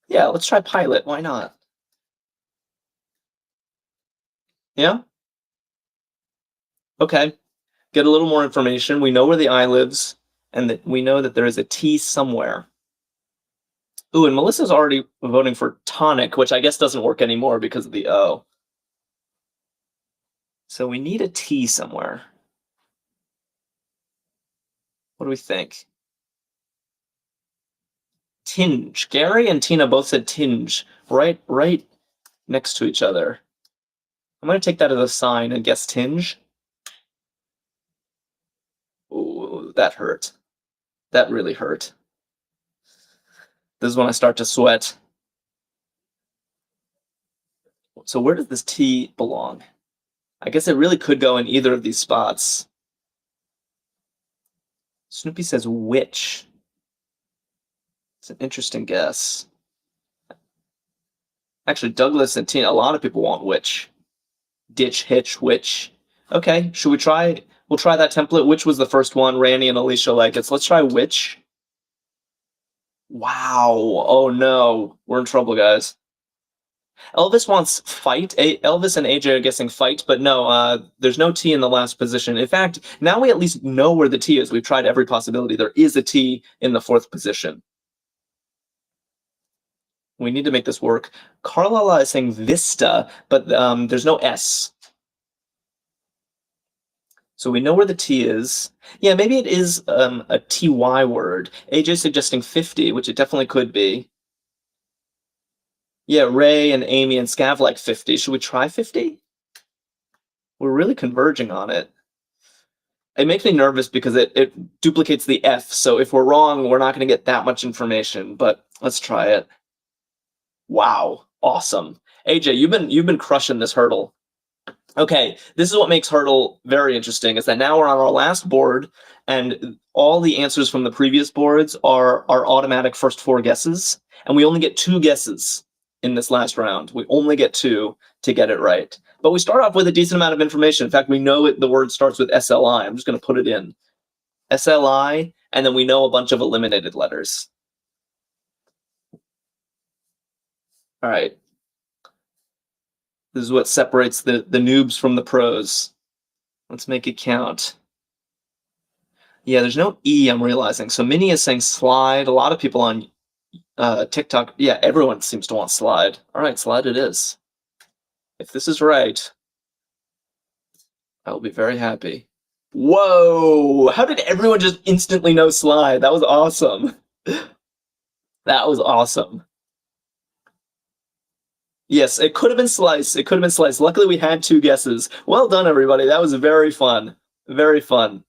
Yeah, let's try pilot. Why not? Yeah? Okay. Get a little more information. We know where the I lives, and that we know that there is a T somewhere. Ooh, and Melissa's already voting for tonic, which I guess doesn't work anymore because of the O. So we need a T somewhere. What do we think? Tinge. Gary and Tina both said tinge, right next to each other. I'm going to take that as a sign and guess tinge. Ooh, that hurt. That really hurt. This is when I start to sweat. So where does this T belong? I guess it really could go in either of these spots. Snoopy says witch. It's an interesting guess. Actually, Douglas and Tina, a lot of people want witch. Ditch, hitch, witch. Okay, should we try? We'll try that template. Which was the first one? Randy and Alicia like it. So let's try witch. Wow. Oh no. We're in trouble, guys. Elvis wants fight. Elvis and AJ are guessing fight, but no, there's no T in the last position. In fact, now we at least know where the T is. We've tried every possibility. There is a T in the 4th position. We need to make this work. Carlala is saying Vista, but there's no S. So we know where the T is. Yeah, maybe it is a TY word. AJ suggesting 50, which it definitely could be. Yeah, Ray and Amy and Scav like 50. Should we try 50? We're really converging on it. It makes me nervous because it duplicates the F. So if we're wrong, we're not going to get that much information. But let's try it. Wow, awesome. AJ, you've been crushing this hurdle. Okay, this is what makes Hurdle very interesting, is that now we're on our last board, and all the answers from the previous boards are automatic first 4 guesses, and we only get 2 guesses in this last round. We only get 2 to get it right. But we start off with a decent amount of information. In fact, we know the word starts with SLI. I'm just going to put it in. SLI, and then we know a bunch of eliminated letters. All right. This is what separates the noobs from the pros. Let's make it count. Yeah, there's no E, I'm realizing. So Minnie is saying slide. A lot of people on TikTok, yeah, everyone seems to want slide. All right, slide it is. If this is right, I will be very happy. Whoa! How did everyone just instantly know slide? That was awesome. That was awesome. Yes, it could have been slice. It could have been slice. Luckily, we had 2 guesses. Well done, everybody. That was very fun. Very fun.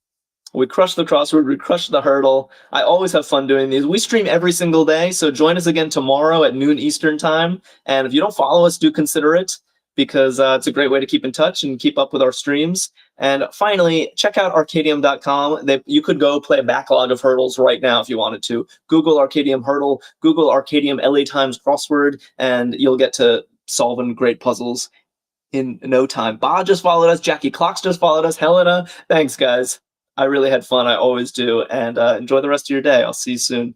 We crushed the crossword, we crushed the hurdle. I always have fun doing these. We stream every single day, so join us again tomorrow at noon Eastern time. And if you don't follow us, do consider it, because it's a great way to keep in touch and keep up with our streams. And finally, check out Arkadium.com. You could go play a backlog of hurdles right now if you wanted to. Google Arkadium hurdle, Google Arkadium LA Times crossword, and you'll get to solving great puzzles in no time. Ba just followed us. Jackie Clocks just followed us. Helena, thanks, guys. I really had fun. I always do. And enjoy the rest of your day. I'll see you soon.